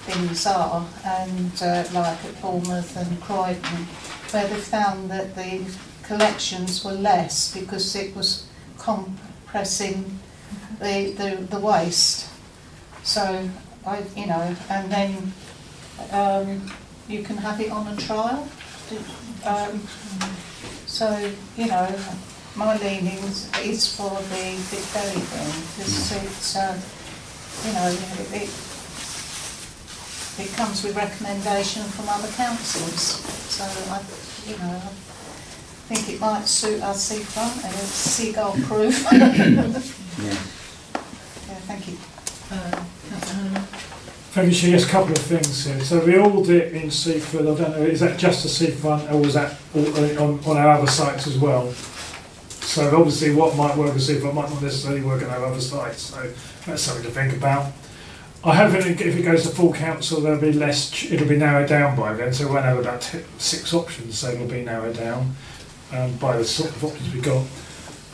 bins are, and like at Bournemouth and Croydon, where they found that the collections were less because it was compressing the waste. So and then you can have it on a trial. So my leanings is for the big belly bin, because it comes with recommendation from other councils. So I think it might suit our seafront, and it's seagull proof. Yeah, thank you. Thank you, Chair. Yes, a couple of things here. So the audit in Seaford, I don't know, is that just the seafront, or was that on our other sites as well? So obviously what might work at Seaford might not necessarily work at our other sites, so that's something to think about. I hope if it goes to full council, there'll be less, it'll be narrowed down by then, so we won't have about 6 options, so it'll be narrowed down by the sort of options we've got.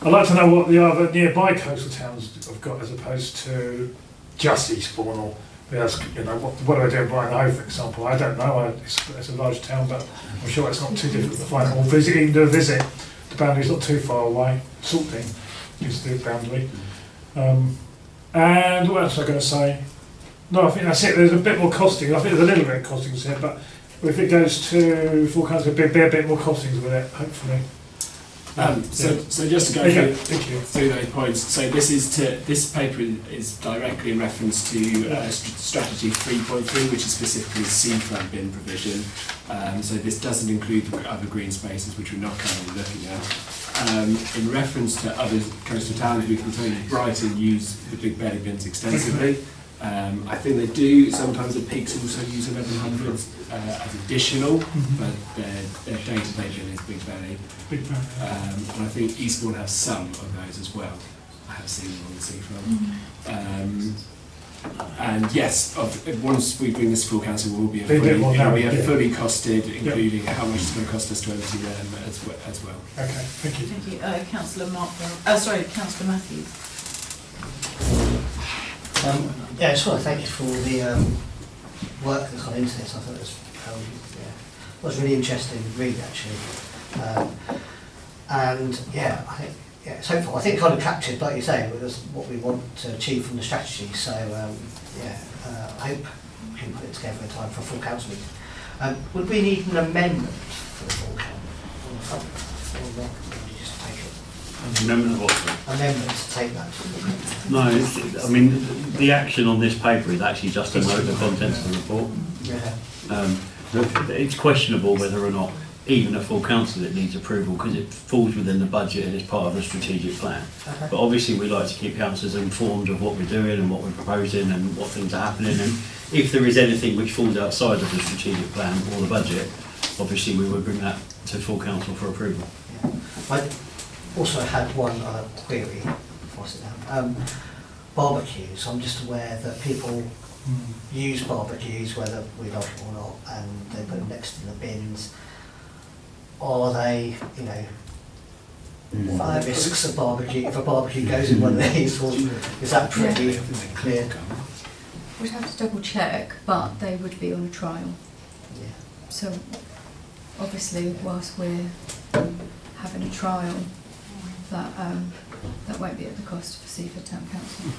I'd like to know what the other nearby coastal towns have got, as opposed to just Eastbourne, or what are they doing Brighton Hove, for example? I don't know. It's a large town, but I'm sure it's not too difficult to find. Or even do a visit. The boundary's not too far away. Salting is the boundary. And what else was I going to say? No, I think that's it. There's a bit more costings. I think there's a little bit of costings here, but if it goes to full council, there'll be a bit more costings with it, hopefully. So just to go through those points, so this paper is directly in reference to strategy 3.3, which is specifically seafront bin provision. So this doesn't include the other green spaces, which we're not currently looking at. In reference to other coastal towns, we can tell you Brighton use the big belly bins extensively. I think they do sometimes at peaks also use 1100s as additional, but their day-to-day bin is big belly. And I think Eastbourne have some of those as well. I have seen them on the seafront. And yes, once we bring this to full council, it will be a Be a bit more fully, narrow, yeah. fully costed, including how much it's going to cost us to empty them as well. Okay, thank you. Thank you. Councillor Councillor Matthews. Yeah, I just want to thank you for all the work that's gone into this. I thought it was really interesting read actually. And yeah, I think it's hopeful. I think kind of captured, like you say, was what we want to achieve from the strategy. So I hope we can put it together in time for a full council meeting. Would we need an amendment for the full council? Or not? Would you just take it? Amendment of what? Amendment to take that to the full council. No, I mean, the action on this paper is actually just to note the contents of the report. Yeah. It's questionable whether or not even a full council it needs approval because it falls within the budget and is part of the strategic plan. Okay. But obviously we like to keep councillors informed of what we're doing and what we're proposing and what things are happening, and if there is anything which falls outside of the strategic plan or the budget, obviously we would bring that to full council for approval. Yeah. I also had one other query before I sit down. Barbecues, I'm just aware that people use barbecues whether we like it or not, and they put them next to the bins. Are they, what are the risks of barbecue? If a barbecue goes in one of these, well, is that pretty clear? We'd have to double check, but they would be on a trial. Yeah. So obviously, whilst we're having a trial, that won't be at the cost for Seaford Town Council.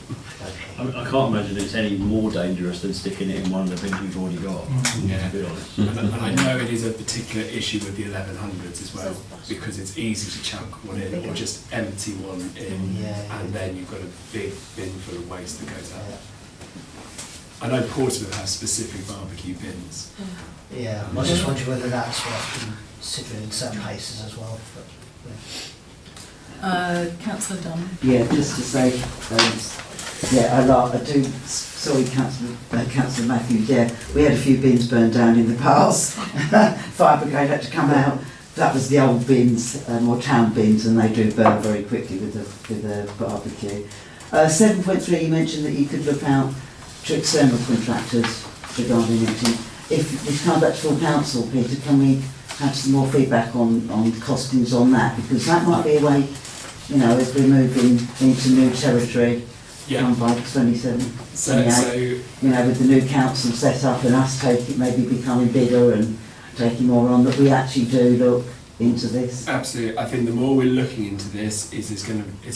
I can't imagine it's any more dangerous than sticking it in one of the bins we've already got, to be honest. And I know it is a particular issue with the 1100s as well, because it's easy to chuck one in or just empty one in, and then you've got a big bin full of waste that goes out. I know Portsmouth has specific barbecue bins. Yeah, I was just wondering whether that's worth considering in certain places as well. But, Councillor Dunn. Yeah, just to say, sorry, Councillor Matthews, yeah, we had a few bins burned down in the past. Fire brigade had to come out. That was the old bins, or town bins, and they do burn very quickly with the barbecue. 7.3, you mentioned that you could look out to external contractors regarding it. If we come back to full council, Peter, can we have some more feedback on costings on that? Because that might be a way, as we're moving into new territory, by 27, 28, with the new council set up and us maybe becoming bigger and taking more on, that we actually do look into this. Absolutely. I think the more we're looking into this, it's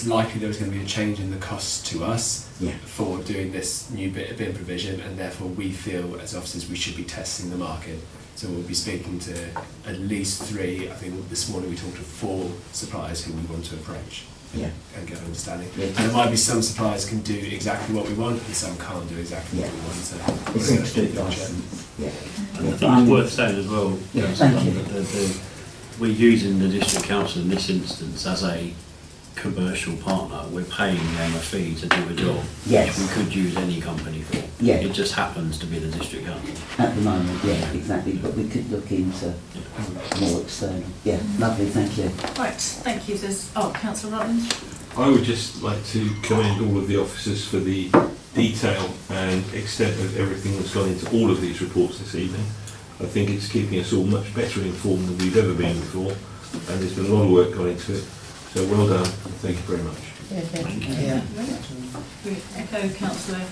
likely there's going to be a change in the cost to us for doing this new bit of bin provision, and therefore we feel as officers we should be testing the market. So we'll be speaking to at least 3. I think this morning we talked to 4 suppliers who we want to approach and get an understanding. And there might be some suppliers can do exactly what we want and some can't do exactly what we want. So it's a strict license. I think it's worth saying as well, that we're using the district council in this instance as a commercial partner. We're paying them a fee to do a job, which we could use any company for. It just happens to be the district council. At the moment, exactly, but we could look into more external. Lovely, thank you. Right, thank you. Councillor Rutland. I would just like to commend all of the officers for the detail and extent of everything that's gone into all of these reports this evening. I think it's keeping us all much better informed than we've ever been before, and there's been a lot of work gone into it. So well done, and thank you very much. We echo Councillor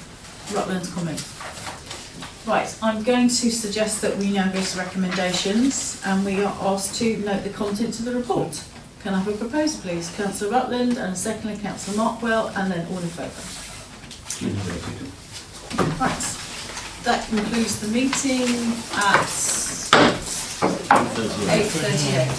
Rutland's comments. Right, I'm going to suggest that we now go to recommendations, and we are asked to note the contents of the report. Can I have a proposal, please? Councillor Rutland, and a second, Councillor Markwell, and then all in favour. Right, that concludes the meeting at 8:38.